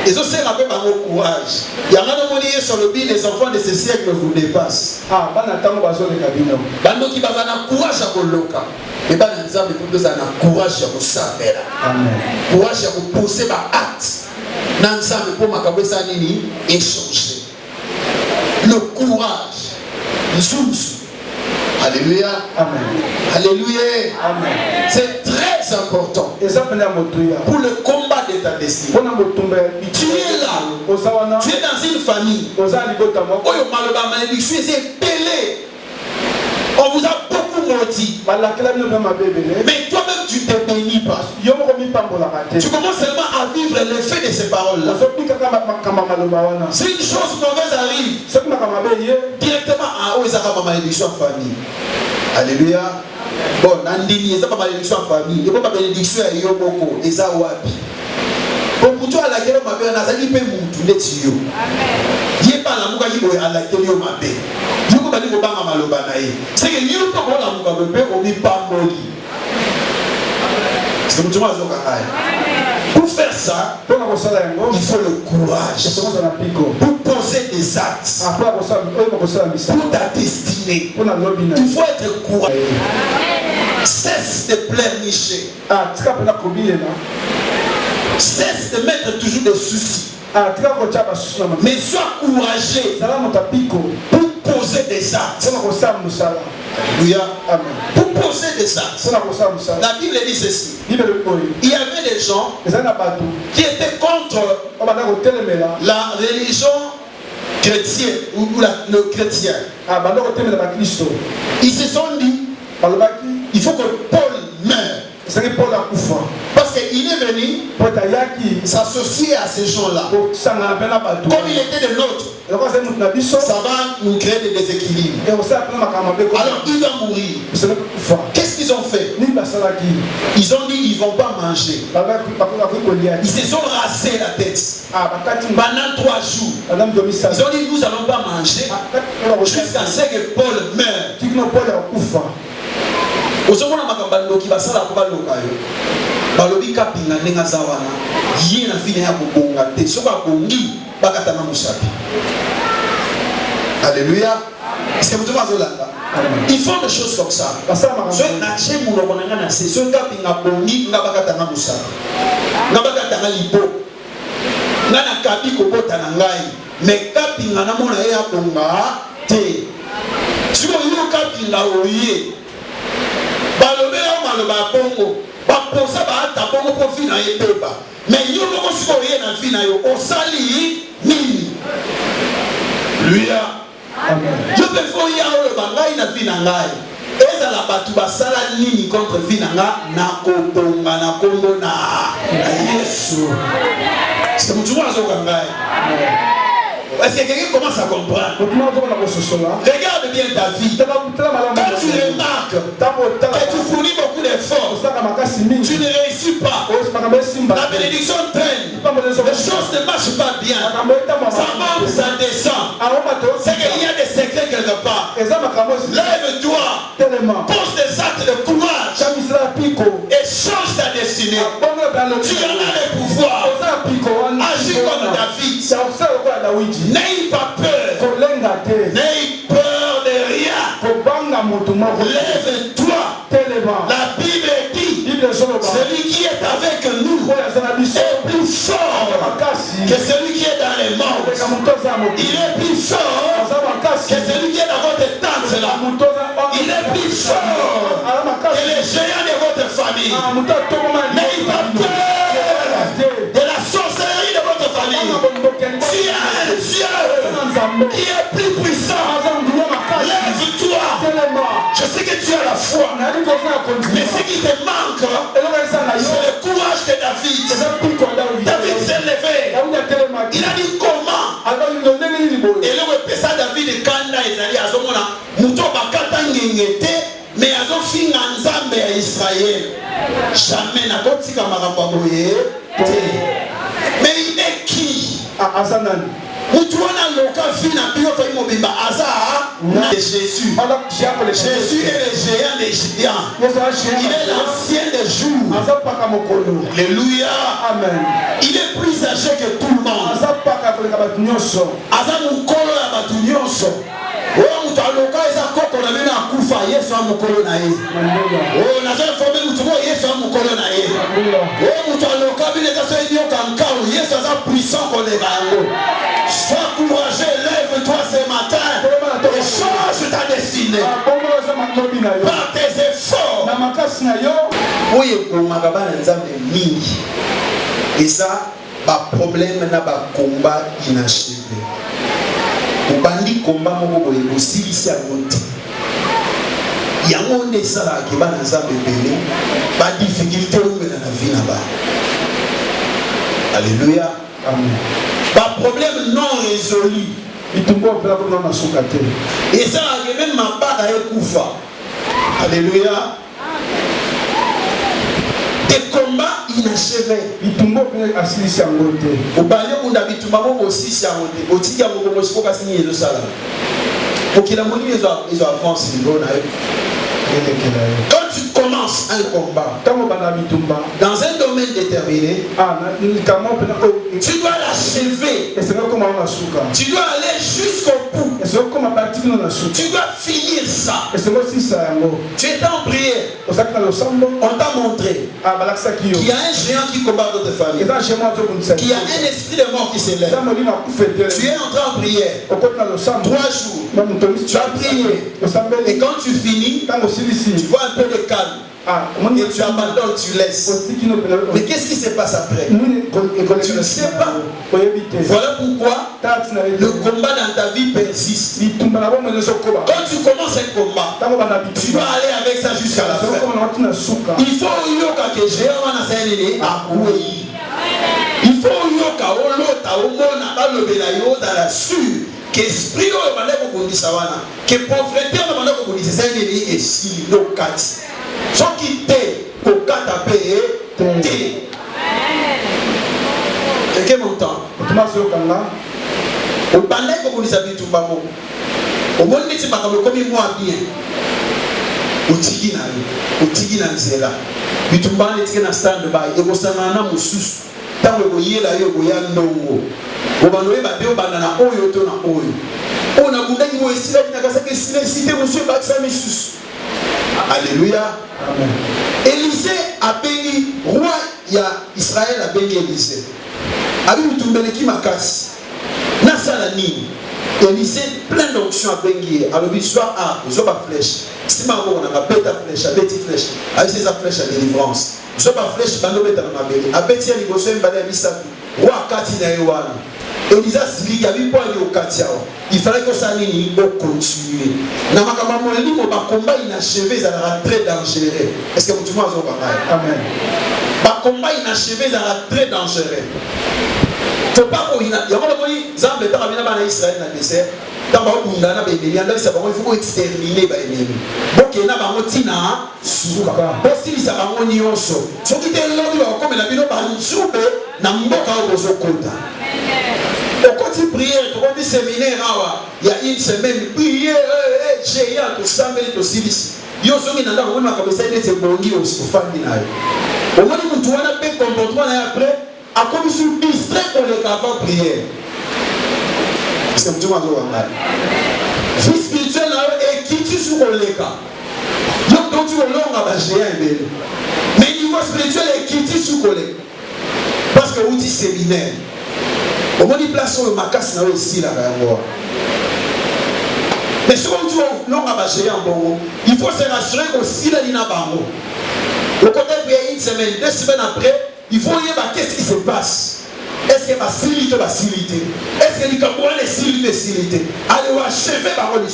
Et ça c'est un peu par mon courage. Il y a un moment sur le billet, les enfants de ce siècle vous dépassent. Ah, bando qui va avoir courage à Koloka. Et ben nous avons courage à vous savoir. Courage à vous poser par acte. Nous sommes pour ma cabessa nini échanger. Le courage. Nous. Alléluia. Amen. Alléluia. Amen. C'est très important pour le combat de ta destinée. Tu es là. Tu es dans une famille. On vous a beaucoup maudit. Mais toi-même tu ne te bénis pas. Tu commences seulement à vivre l'effet de ces paroles-là. Si une chose mauvaise arrive, directement à eux, ils ont ma malédiction en famille. Alléluia. Bon, nandini eza pas malédiction en famille, et pas malédiction ya yo boko, eza wapi. Bon, pour toi, la guerre m'a bien, nazali pe mutu neti yo. Yé pas la muka yibo ya la guerre yo m'a bien. Yo ko bali ko banga maloba na ye. C'est que yo to ko la muka be o mi pamboli. C'est comme tu vois zokaay. Pour faire ça, il faut le courage. Pour poser des actes. Pour ta destinée. Il faut être courageux. Cesse de pleurnicher. Cesse de mettre toujours des soucis. Mais sois courageux pour poser des actes. Alléluia. Pour poser des actes. La Bible dit ceci. Il y avait des gens qui étaient contre la religion chrétienne ou le chrétien. Ils se sont dit il faut que Paul meure. Parce qu'il est venu s'associer à ces gens-là. Comme il était de l'autre, ça va nous créer des déséquilibres. Alors il va mourir. Qu'est-ce qu'ils ont fait? Ils ont dit ils ne vont pas manger. Ils se sont rasés la tête pendant 3 jours. Ils ont dit nous n'allons pas manger jusqu'à ce que Paul meure. Ozomona makambando ki basala ko baloka yo balobi kapinga ndenga zawana ye na fina ya kubonga te soka bongi bakata na musapi. Alléluia. Est-ce que vous avez là? Ils font des choses comme ça. So na chemu lo konanga na se so kapinga bongi nga bakata na musapi nga bakata na lipo nga na kabi ko bota na ngai mais kapinga na mona ya bonga te siko yo kapinga oye balobela maloba bongo baposa baata bongo po fina yebeba mais yo moko siko ye na fina yo osali nini. Luya yo pe fo ya o bangai na fina ngai ezala batu basala nini contre fina nga na kobonga na kombo na Yesu. C'est mutu wazo kangai. Est-ce que quelqu'un commence à comprendre? Regarde bien ta vie. Quand tu remarques que tu fournis beaucoup d'efforts, tu ne réussis pas, la bénédiction traîne, les choses ne marchent pas bien, ça monte, ça descend. C'est qu'il y a des secrets quelque part. Lève-toi, pose des actes de courage et change ta destinée. Tu en as le pouvoir. Agis comme David. N'aie pas peur. N'aie peur de rien. Lève-toi. La Bible dit celui qui est avec nous est plus fort que celui qui est dans les morts. Il est plus fort que celui qui est dans votre tente là. Il est plus fort que les géants de votre famille. N'ayez pas peur de la sorcellerie de votre famille. Tu as un Dieu qui est plus puissant. Lève-toi. Je sais que tu as la foi, mais ce qui te manque, c'est le courage de David. David s'est levé. Il a dit comment. Et le représentant David Kanda Ezali Azomona Muto Bakata Ngengete mais Azofinga Nzambe à Israël. Jamais n'a pas dit Kamarababoye. Mais il est qui? Mutuana loka fina bio fa imobimba azar na Jésus. Jésus est le géant des géants. Il est l'ancien des jours. Alléluia. Amen. Il est plus âgé que tout le monde. Azar mukolo ya batu nyonso. Oh mutaloka eza koko na mena akufa Yesu amukolo na ye. Oh nazo informer mutuko Yesu amukolo na ye. Oh mutaloka bile za so nyoka nkau Yesu aza puissant kolega yango. Sois courageux, lève-toi ce matin et change ta destinée par tes efforts. Oui, pour ma cabane, mingi. Et ça, pas problème, n'a pas combat inachevé. Au bandit combat, mon aussi ici à monter. Il y a un monde ça qui va dans un bébé, pas difficulté dans la vie là-bas. Alléluia. Amen. Pas problème non résolu. Et ça a même ma part à Ekoufa. Alléluia. des combats inachevés. Au balai où d'habitude maman aussi c'est un au tigre au moment où c'est pas signé le salaire. Pour qu'il a monnaie ils ont avancé quand tu commences un combat dans un domaine déterminé, tu dois l'achever. Tu dois aller jusqu'au bout. Tu dois finir ça. Tu étais en prière. On t'a montré qu'il y a un géant qui combat notre famille. Qu'il y a un esprit de mort qui s'élève. Tu es entré en prière 3 jours. Tu as prié. Et quand tu finis, tu vois un peu de calme. Et tu abandonnes, tu laisses. Mais qu'est-ce qui se passe après? Tu ne sais pas. Voilà pourquoi le combat dans ta vie persiste. Quand tu commences un combat, tu dois aller avec ça jusqu'à la fin. Il faut que j'ai il faut dans la sûre qu'esprit que pauvreté est si ce qui t'est pour taper t'es. Quelqu'un m'entend? Au balai comme vous avez tout bas. Au monde de ma comme moi bien. Au tigi na zela. Bitumba les na stand by. Et vous savez na musus. Tant que vous y là yo goya ndongo. Au banoé ba de banana oyo to na oyo. On a bunda qui mo esila na kasa que cité monsieur Baksa Missus. Alléluia. Amen. Élisée a béni, roi Israël a béni Élisée. Abi mutumbele ki makasi. Na salani. Élisée plein d'onction a béni. Alors il soit ba flèche. Si ma on a beta flèche, a beti flèche. Avec ces flèches à délivrance. Soit ba flèche bando beta na mabeli. A beti ya liboso mbale misatu. Roi kati na yowana. Élisée il y a eu pas au katiao. Il fallait que ça n'y continue. Dans ma camarade, mon combat inachevé, ça va très dangereux. Est-ce que vous tout le monde a amen. Ma combat inachevé, ça va très dangereux. Faut pas qu'il y a un exemple dans la Israël dans le désert. Dans il faut exterminer les ennemis. Donc il y a un tina souka. Parce que ça va on yonso. Ce qui est là comme la bino ba nzube na mboka ozokonda. Au côté prière, au côté séminaire, il y a une semaine, prière, géant, tout ça, mais tout ça. Yo soki nanda ko ma kabisa ile se bongi au fandi nayo. Au moins mtu wana pe comportement na après a comme sur distrait pour le avant prière. C'est mtu mwanzo wa ngani. Vie spirituelle na et qui tu sur le cas. Yo donc tu longa ba géant mbele. Mais niveau spirituel et qui tu sur le. Parce que outil séminaire. Au moins, place sur le macasse ici là. Mais si on dit non à en bon, il faut se rassurer qu'aussi là il n'a pas bon. Au côté de une semaine, 2 semaines après, il faut y voir qu'est-ce qui se passe. Est-ce que ma facilité va faciliter? Est-ce que les camarades les faciliter? Allez achever par le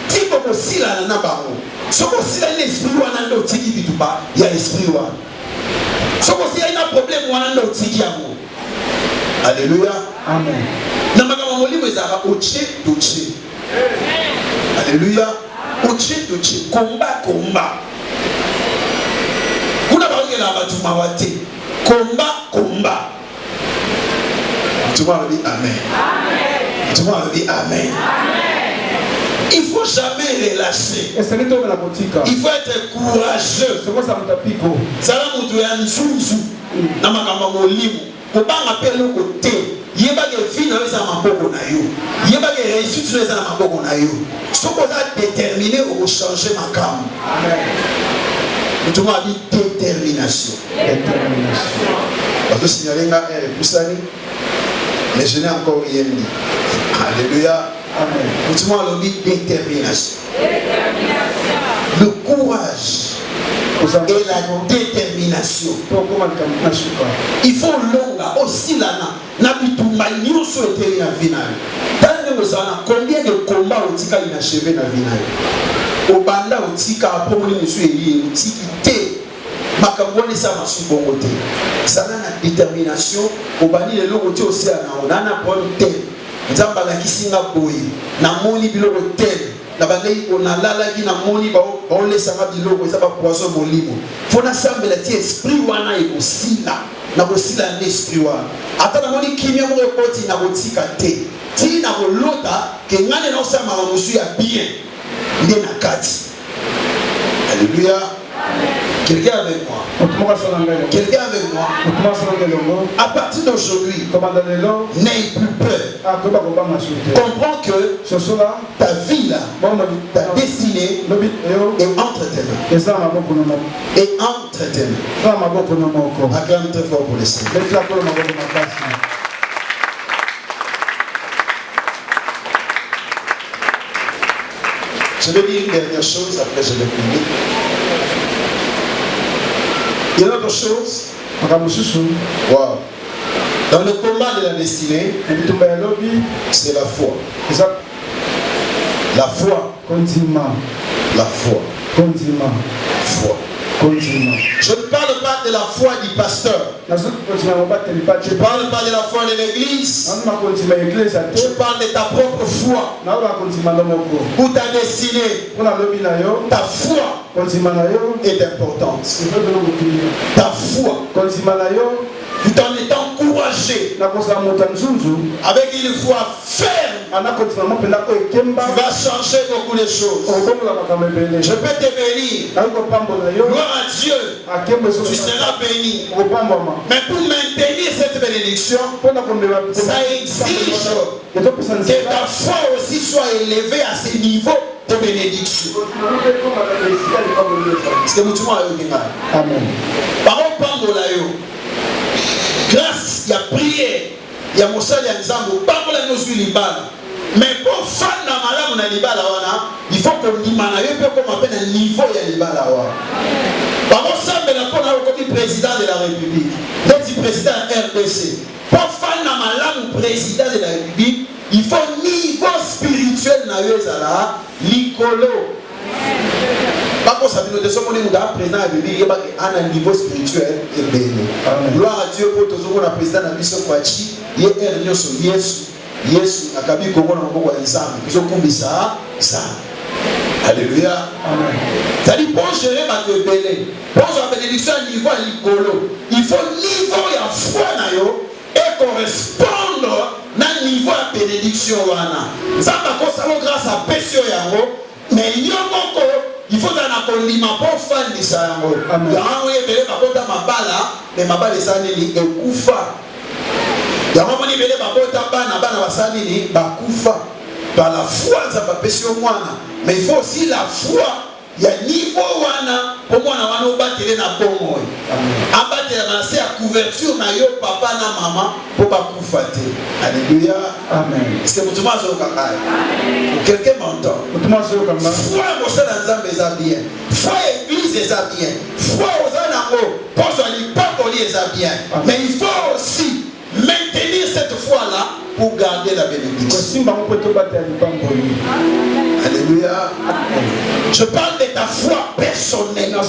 type aussi là n'a pas bon. Ce aussi là l'esprit ou un autre qui dit tout pas, il y a l'esprit ou ce aussi là il y a un problème ou un autre qui a bon. Alléluia. Amen. Namaka molimo ezaka oche toche. Alléluia. Oche toche. Combat. Kuna baongela batu mawate. Combat. Tout le monde dit amen. Tout le monde dit amen. Il ne faut jamais relâcher. Il faut être courageux. Ça va nous donner un zouzou. Namaka molimo. Pour pas rappeler le côté, il y a des filles dans les amaboko na yo, il y a des réussites dans les amaboko na yo. Ce qu'on a déterminé au changer ma cam. Tout le monde dit détermination. Parce que si il y a un mais je n'ai encore rien dit. Alléluia. Tout le monde dit détermination. Le courage. Et la détermination. Il faut longa aussi là na bitumba nyonso eteli na finale. Tant que ça combien de combats otika inachevé na finale. Obanda otika apomoni monsieur eli otikité. Makamboni ça masu bongote. Ça na détermination obani le logo aussi na on a na bonne tel. Nzamba la kisinga boyi na moni biloko tel. na bandei ona lala ki na moni ba on laisse nga biloko ça ba poisson molimo fona sambela ti esprit wana ekosila na kosila na esprit wana ata na moni kimia mo ekoti na kotika te ti na kolota ke ngane na osama ba musu ya bien nde na kati. Alléluia. Quelqu'un avec moi? Quelqu'un avec moi? À partir d'aujourd'hui, n'aie plus peur. Comprends que ta vie là, ta destinée est entre tes mains. Et entre tes mains. Acclame très fort pour le Seigneur. Je vais dire une dernière chose, après je vais finir. Il y a une autre chose. Wow. Dans le combat de la destinée, c'est la foi. La foi. La foi. Foi. Je ne parle pas de la foi du pasteur. Je ne parle pas de la foi de l'église. Je parle de ta propre foi. Pour ta destinée. Ta foi est importante. Ta foi. Tout en étant courageux. Avec une foi ferme. Tu vas changer beaucoup de choses. Je peux te bénir. Gloire à Dieu. Tu seras béni. Mais pour maintenir cette bénédiction, ça exige que ta foi aussi soit élevée à ce niveau de bénédiction. Parce que nous Amen. Grâce, il y a prière, il y a Moussa, il y a Nzambo, pas pour la notion libale. Mais pour faire la malade, on a libale, il faut qu'on l'imane, il faut qu'on appelle un niveau de libale. Par contre, mais la comme président de la République, le président RDC, pour faire la malade, le président de la République, il faut un niveau spirituel dans l'icolo. Par contre, ça veut dire que nous avons président de la République, il y a un niveau spirituel et béni. Gloire à Dieu pour tous ceux qui ont président de la mission Kwachi, il y a un niveau sur Yesu, akabi Congo na maboko ya Nzambe, biso kumbisa ça. Alléluia. Amen. Ça dit pour gérer ma tebele, pour sa bénédiction à niveau likolo, il faut niveau ya foi na yo et correspondre na niveau ya bénédiction wana. Nzambe ko salo grâce à pesio yango, mais yo moko il faut na kolima pour fan di sa yango. Yango yebele bakota mabala, mais mabala esaneli ekufa. Par la foi, ça va pécher au moins. Mais il faut aussi la foi. Il y a un niveau pour moi, on va battre na bon. Abattre c'est à couverture na yo papa na maman pour pas koufater. Alléluia. Amen. Est-ce que vous m'entendez au Canada? Quelqu'un m'entend? Foi au sein de Nzambe eza bien. Foi église eza bien. Foi aux anango. Pense à l'hypocrisie eza bien. Mais il faut aussi maintenir cette foi-là pour garder la bénédiction. Alléluia. Je parle de ta foi personnelle. Dans le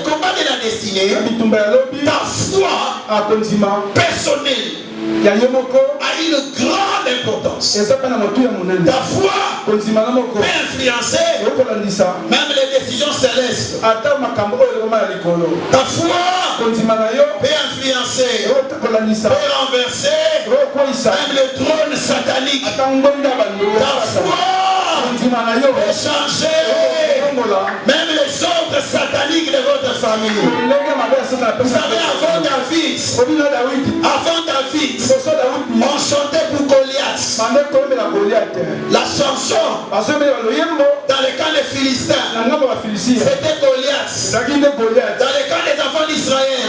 combat de la destinée, ta foi personnelle a une grande importance. Ta foi peut influencer même les décisions célestes. Ta foi peut influencer, peut renverser même le trône satanique. Ta foi peut changer même les ordres sataniques de votre famille. Vous savez, avant David, on chantait pour Goliath. La chanson dans le camp des Philistins, c'était Goliath. Dans le camp des enfants d'Israël,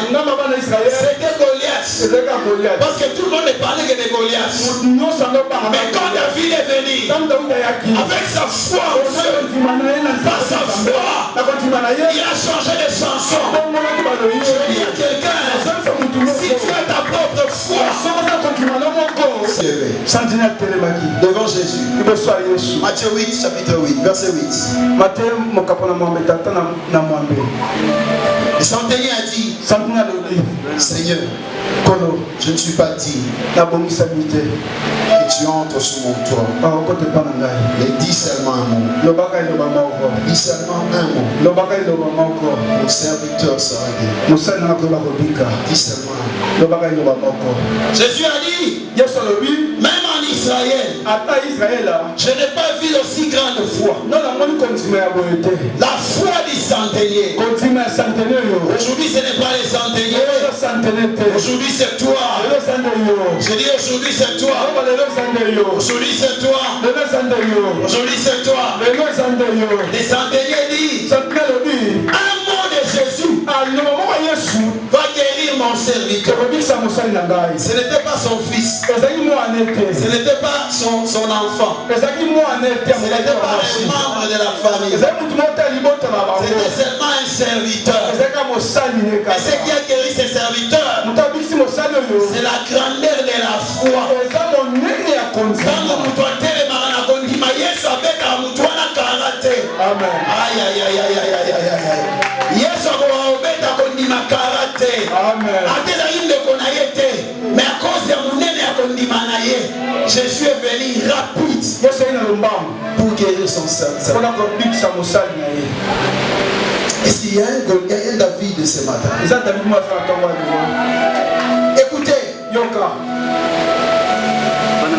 c'était Goliath. Parce que tout le monde ne parlait que de Goliath. Mais quand David est venu, avec sa foi au Dieu, par sa foi, il a changé de chanson. Je veux dire à quelqu'un, si tu as ta propre foi, devant Jésus. Matthieu 8, chapitre 8, verset 8. Le centenier a dit, Seigneur, je ne suis pas digne que tu entres sous mon toit. Mais dis seulement un mot. Dis seulement un mot. Mon serviteur sera guéri. Dis seulement un mot. Jésus a dit, même en Israël, je n'ai pas vu aussi grande foi. La foi du centenier. Aujourd'hui ce n'est pas les centeniers. Aujourd'hui c'est toi. Je dis aujourd'hui c'est toi. Aujourd'hui c'est toi. Aujourd'hui c'est toi. Les centeniers disent, un mot de Jésus va guérir mon serviteur. Ce n'était pas son fils. Ce n'était pas son enfant. Ce n'était pas un membre de la famille. C'était seulement un serviteur. Et ce qui a guéri ses serviteurs, c'est la grandeur de la foi. Aïe aïe aïe aïe aïe aïe aïe. Yesu akobeta kondima karate. Amen. Atela inde konayete. Mais à cause de mon nene akondima naye, Jésus est venu rapide pour guérir son serviteur. Est-ce qu'il y a un David de ce matin? Écoutez,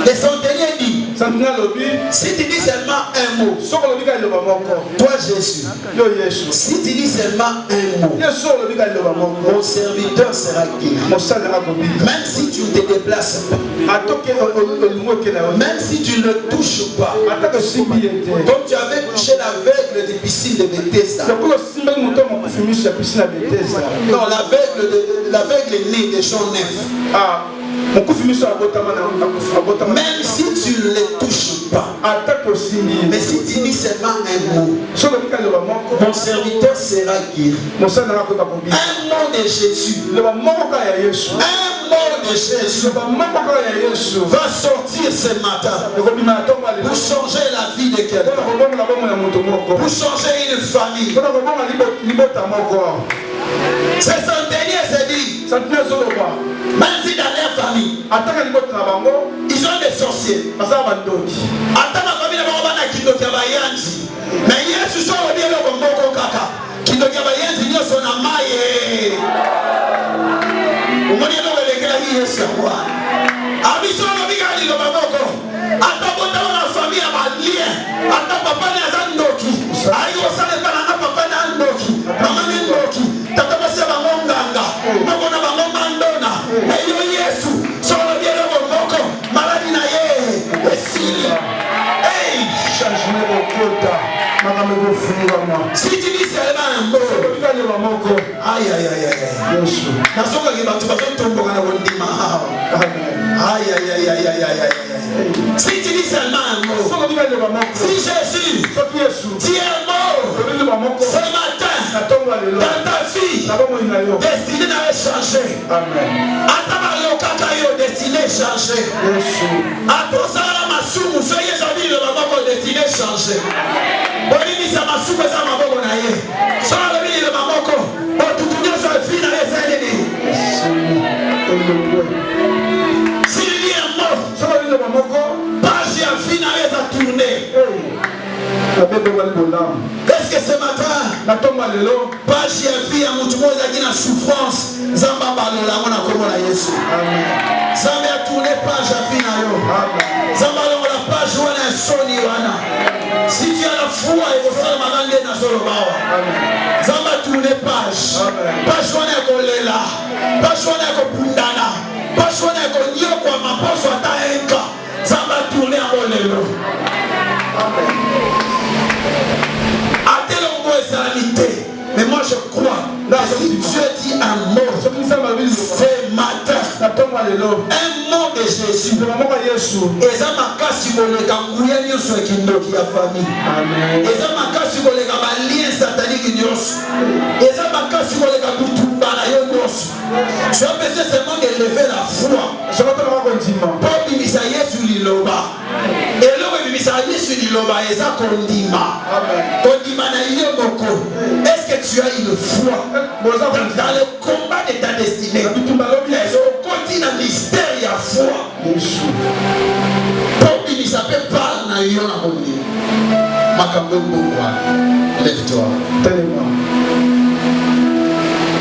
les centeniers disent, si tu dis seulement un mot, toi Jésus, si tu dis seulement un mot, mon serviteur sera guéri. Même si tu ne te déplaces pas, même si tu ne touches pas, comme tu avais touché l'aveugle des piscines de Bethesda. Non, l'aveugle est né de Jean 9. Même si tu ne les touches pas, mais si tu dis seulement un mot, mon serviteur sera guéri. Un mot de Jésus, un mot de Jésus va sortir ce matin pour changer la vie de quelqu'un, pour changer une famille. Ces centeniers se disent, même si dans leur famille, ils ont des sorciers. Mais Yesu soit au bien le Boko Kaka. Qui ne gaba Yesu n'y a son amaye. Au moins, il y a le Yesu à moi. Abisso le Bigani le Boko. Attends, la famille a mal lien. Attends, papa n'a pas d'andoki. Aïe, au salé, papa n'a pas d'andoki. Maman n'a pas d'andoki. Tata passe à Manganga. Maman n'a pas d'Mandona. Et yo Yesu. Sur le bien le Boko. Maladie n'a yé. Et si. Hey. Changement au quota. Si tu dis seulement un mot, aïe aïe aïe aïe. Si tu dis seulement un mot, si Jésus dit un mot, ce matin, dans ta vie, destinée à changer. Destinée à changer. À tout ça, la massoum, soyez amis, le maman destiné à changer. Bonini ça m'a soupé ça m'a beaucoup naïe. Ça a levé le mamoko. Bon tout le monde soit fini avec ça l'ennemi. S'il y a un mot, ça va le mamoko. Pas j'ai un fini avec sa tournée. Est-ce que ce matin, pas j'ai un fini à mon tout le monde qui a souffrance. Zamba balola mona komo na Yesu. Amen. Zamba a tourné page à fini na yo. Amen. Zamba la page wana soni wana. Si tu as la foi et au sein de ma langue nazolobawa, Zamba tourne page, page wana kolela, page wana kopundana, page wana konyoko maposo ataenka, Zamba tourne en bolelo. À tel mot et salamité, mais moi je crois que si Dieu dit un mot, ce matin, un mot de Jésus, et ça m'a cassé pour le Kangouya Nyoso qui nous a famille. Et ça m'a cassé pour le lien satanique Nyoso. Et ça m'a cassé pour le Kabutumbana Nyoso. Je vais essayer seulement de lever la foi. Pour Bimisa Yesu Liloba. Et là, Est-ce que tu as une foi dans le combat de ta destinée? Est-ce que continue dans le mystère il y a foi? Pour qu'il ne s'appelle pas dans le monde. Lève-toi.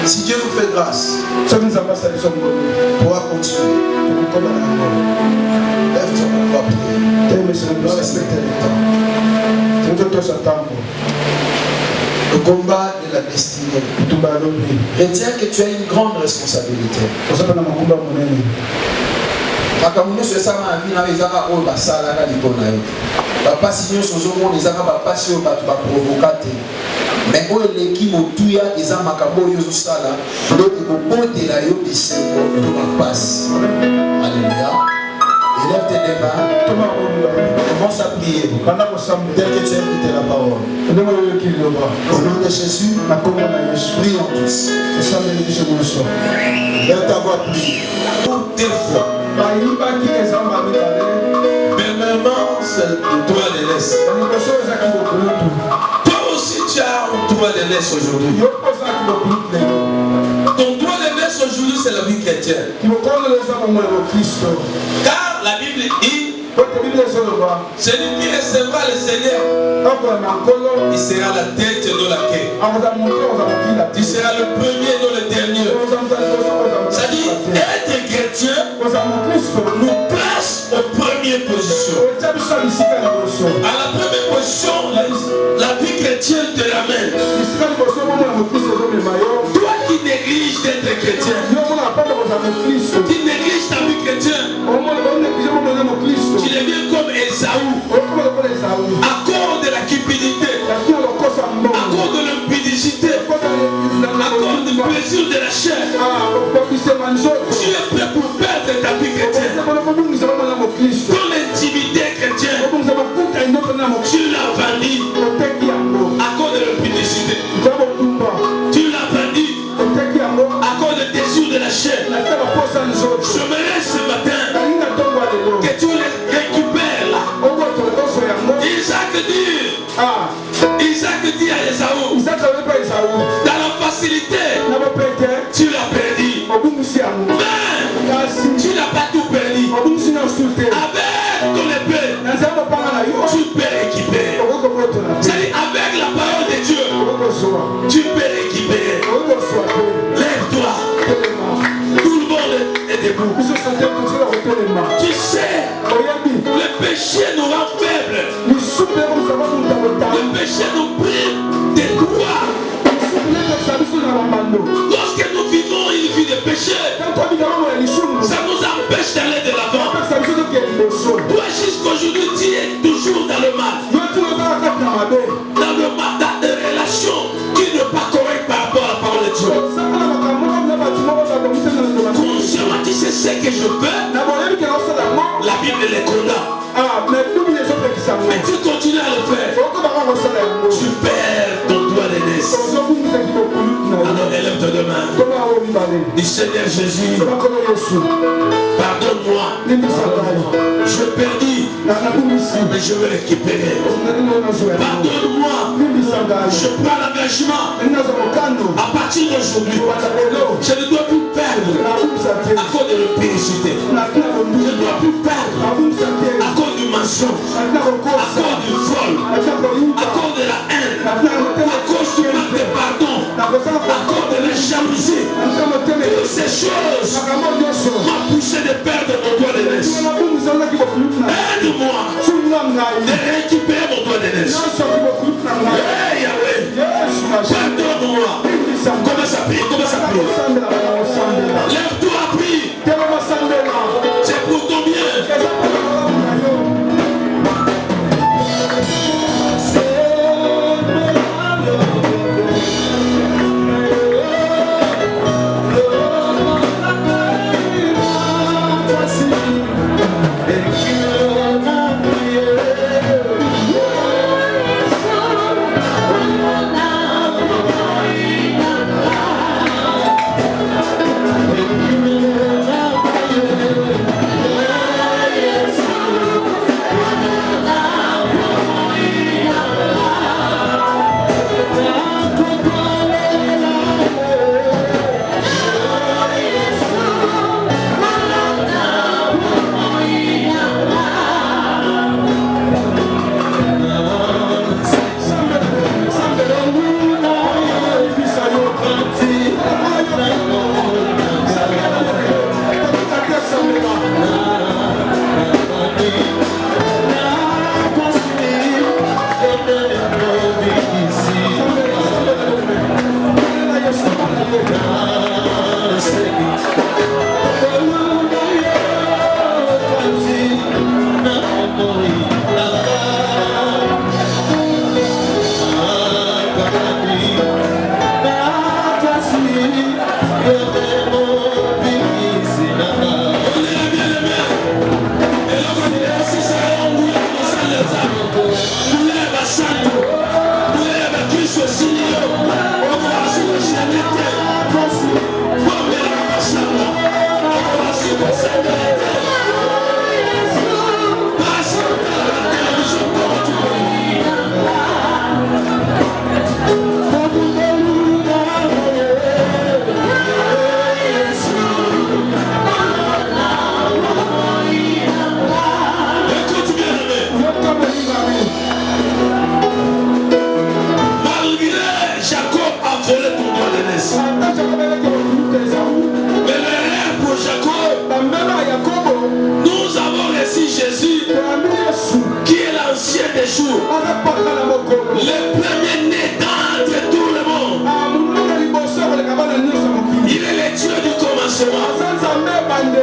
Si Dieu nous fait grâce, on pourra continuer. Lève-toi, on va prier. On va respecter le temps. Le combat de la destinée. Retiens que tu as une grande responsabilité. Mais on est qui motuya et ça makabo yosala donc il faut porter la yo bisembo de passe. Alléluia. Élève tes mains. Commence à prier. Tel que tu as écouté la parole. Au nom de Jésus, prions tous. Lève ta voix, prie. Toutes tes fois. Premièrement, c'est le droit de l'Est. Toi aussi, tu as un droit de l'Est aujourd'hui. Ton droit de l'Est aujourd'hui, c'est la vie chrétienne. Car la Bible dit, celui qui recevra le Seigneur, il sera la tête et non la queue. Tu seras le premier et non le dernier. Ça dit, être chrétien nous place aux premières positions. À la première position, la vie chrétienne te ramène. Toi qui négliges d'être chrétien, qui négliges ta vie chrétienne, tu deviens comme Esaü. À cause de la cupidité, à cause de l'impudicité, à cause du plaisir de la chair, tu es prêt pour perdre ta vie chrétienne. Ton intimité chrétienne, tu l'as vendue à cause de l'impudicité. Tu l'as vendue à cause du désir de la chair. J'aimerais ce matin que tu les récupères là. Isaac dit à Esaü, dans la facilité, tu l'as perdu. Mais tu n'as pas tout perdu. Avec ton épée, tu peux récupérer. C'est-à-dire avec la parole de Dieu, tu peux récupérer. Lève-toi. Tout le monde est debout. Tu sais, le péché nous rend faibles. Le péché nous prive des droits. Lorsque nous vivons une vie de péché, ça nous empêche d'aller de l'avant. Toi jusqu'aujourd'hui, tu es toujours dans le mal. Dans le mal, dans des relations qui ne sont pas correctes par rapport à la parole de Dieu. Consciemment, tu sais ce que je fais. La Bible les condamne. Mais tu continues à le faire. Tu perds ton droit d'aînesse. Alors élève-toi demain. Dis Seigneur Jésus, pardonne-moi. Je perdis, mais je veux récupérer. Pardonne-moi. Je prends l'engagement. À partir d'aujourd'hui, je ne dois plus perdre à cause de l'impudicité. Je ne dois plus perdre à cause du mensonge, à cause du vol, à cause de la haine, à cause du manque de pardon, à cause de la jalousie. Toutes ces choses m'ont poussé de perdre mon droit d'aînesse. Aide-moi de récupérer mon droit d'aînesse. Hey Yahweh, pardonne-moi. Commence à prier, commence à prier. Lève-toi, prie. C'est pour ton bien. Le premier-né d'entre tout le monde. Il est le Dieu du commencement.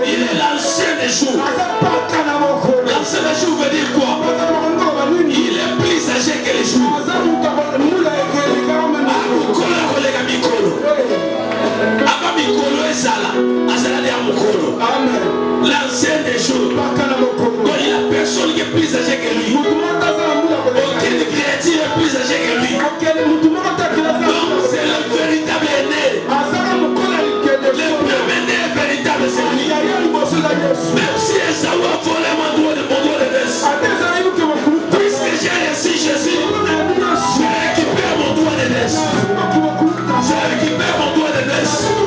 Il est l'ancien des jours. L'ancien des jours veut dire quoi? Il est plus âgé que les jours. L'ancien des jours. Donc il y a personne qui est plus âgé que lui. Aucune créature est plus âgée que lui. Donc c'est le véritable aîné. Le premier né véritable, c'est lui. Même si Esaü a volé mon doigt de naissance, puisque j'ai reçu Jésus, je récupère mon doigt de naissance. Je récupère mon doigt de naissance.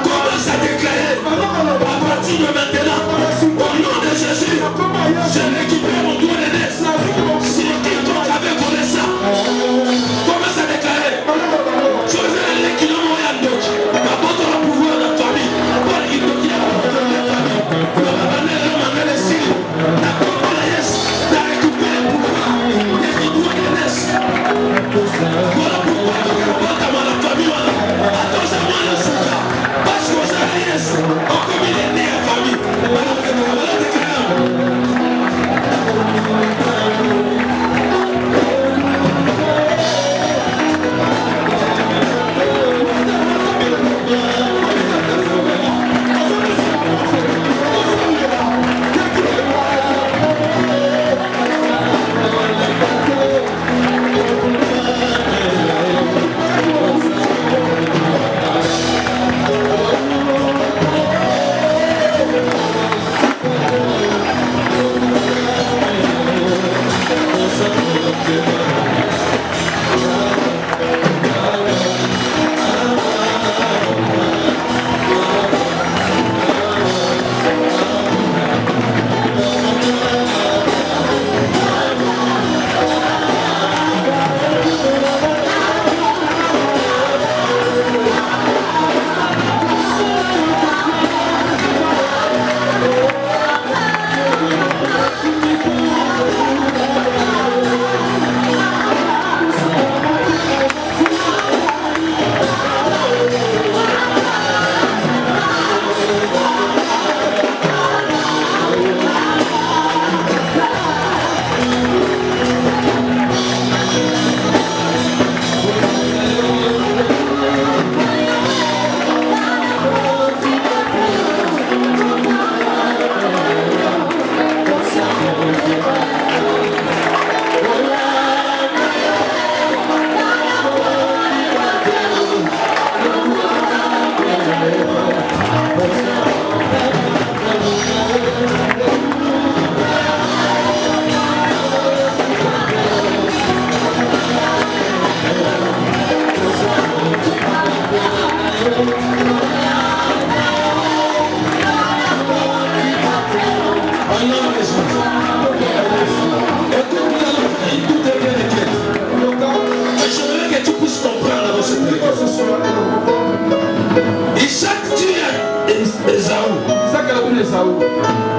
Commence à déclarer à partir de maintenant, au nom de Jésus, je récupère mon doigt de naissance. Si quiconque avait volé ça, commence à déclarer. Je vais aller les kilomètres à d'autres. Ma bonne la pouvoir de la famille. Pas les kilomètres à la famille. Voilà pourquoi la famille. Parce que vous avez comme il est né en famille.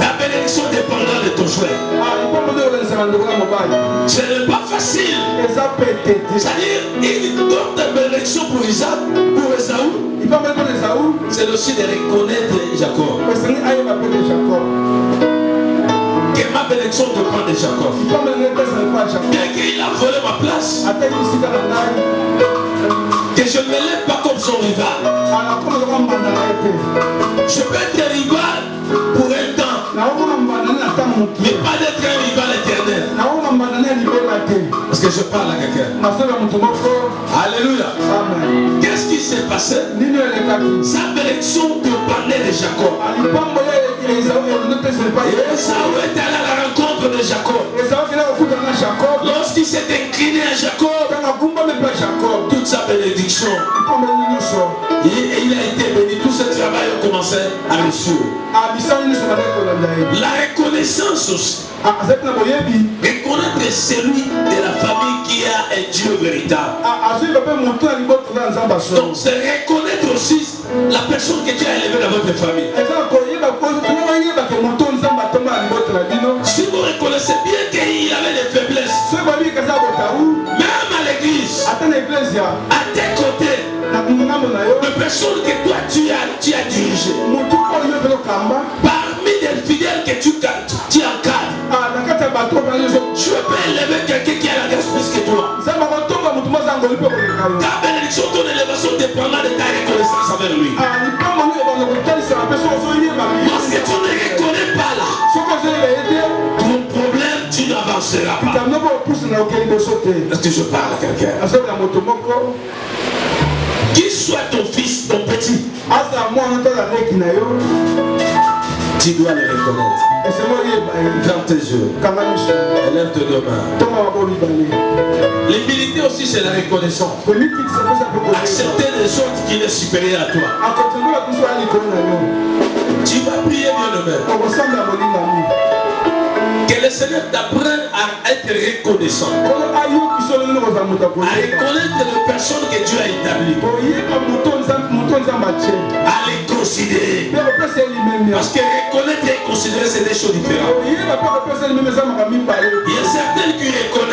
La bénédiction dépendra de ton frère. Ce n'est pas facile. C'est-à-dire, il donne des bénédictions pour Isaac, pour Esaü. C'est aussi de reconnaître Jacob. Que ma bénédiction dépend de Jacob. Bien qu'il a volé ma place, que je ne me lève pas comme son rival. Je peux être rival pour un temps, mais pas d'être un rival éternel. Parce que je parle à quelqu'un. Alléluia. Qu'est-ce qui s'est passé? Sa bénédiction dépendait de Jacob. Ésaü est allé à la rencontre de Jacob. Lorsqu'il s'est incliné à Jacob, toute sa bénédiction, et il a été béni. Tout ce travail a commencé à réussir. La reconnaissance aussi. Reconnaître celui de la famille qui a un Dieu véritable. Donc c'est reconnaître aussi la personne que Dieu a élevée dans votre famille. Si vous reconnaissez bien qu'il avait des faiblesses, même à l'église, à tes côtés, de personnes que toi tu as dirigées, parmi les fidèles que tu encadres, tu peux élever quelqu'un qui a la grâce plus que toi. Ta bénédiction, ton élévation dépendra de ta reconnaissance envers lui. Parce que tu ne reconnais pas là, ton problème, tu n'avanceras pas. Est-ce que je parle à quelqu'un? Qu'il soit ton fils, ton petit, tu dois le reconnaître. Ferme tes yeux. Élève tes deux mains. L'humilité aussi, c'est la reconnaissance. Accepter des autres qui sont supérieurs à toi. Tu vas prier bien le même. Que le Seigneur t'apprenne à être reconnaissant. À reconnaître les personnes que Dieu a établies. À les considérer. Parce que reconnaître et considérer, c'est des choses différentes. Il y a certains qui reconnaissent.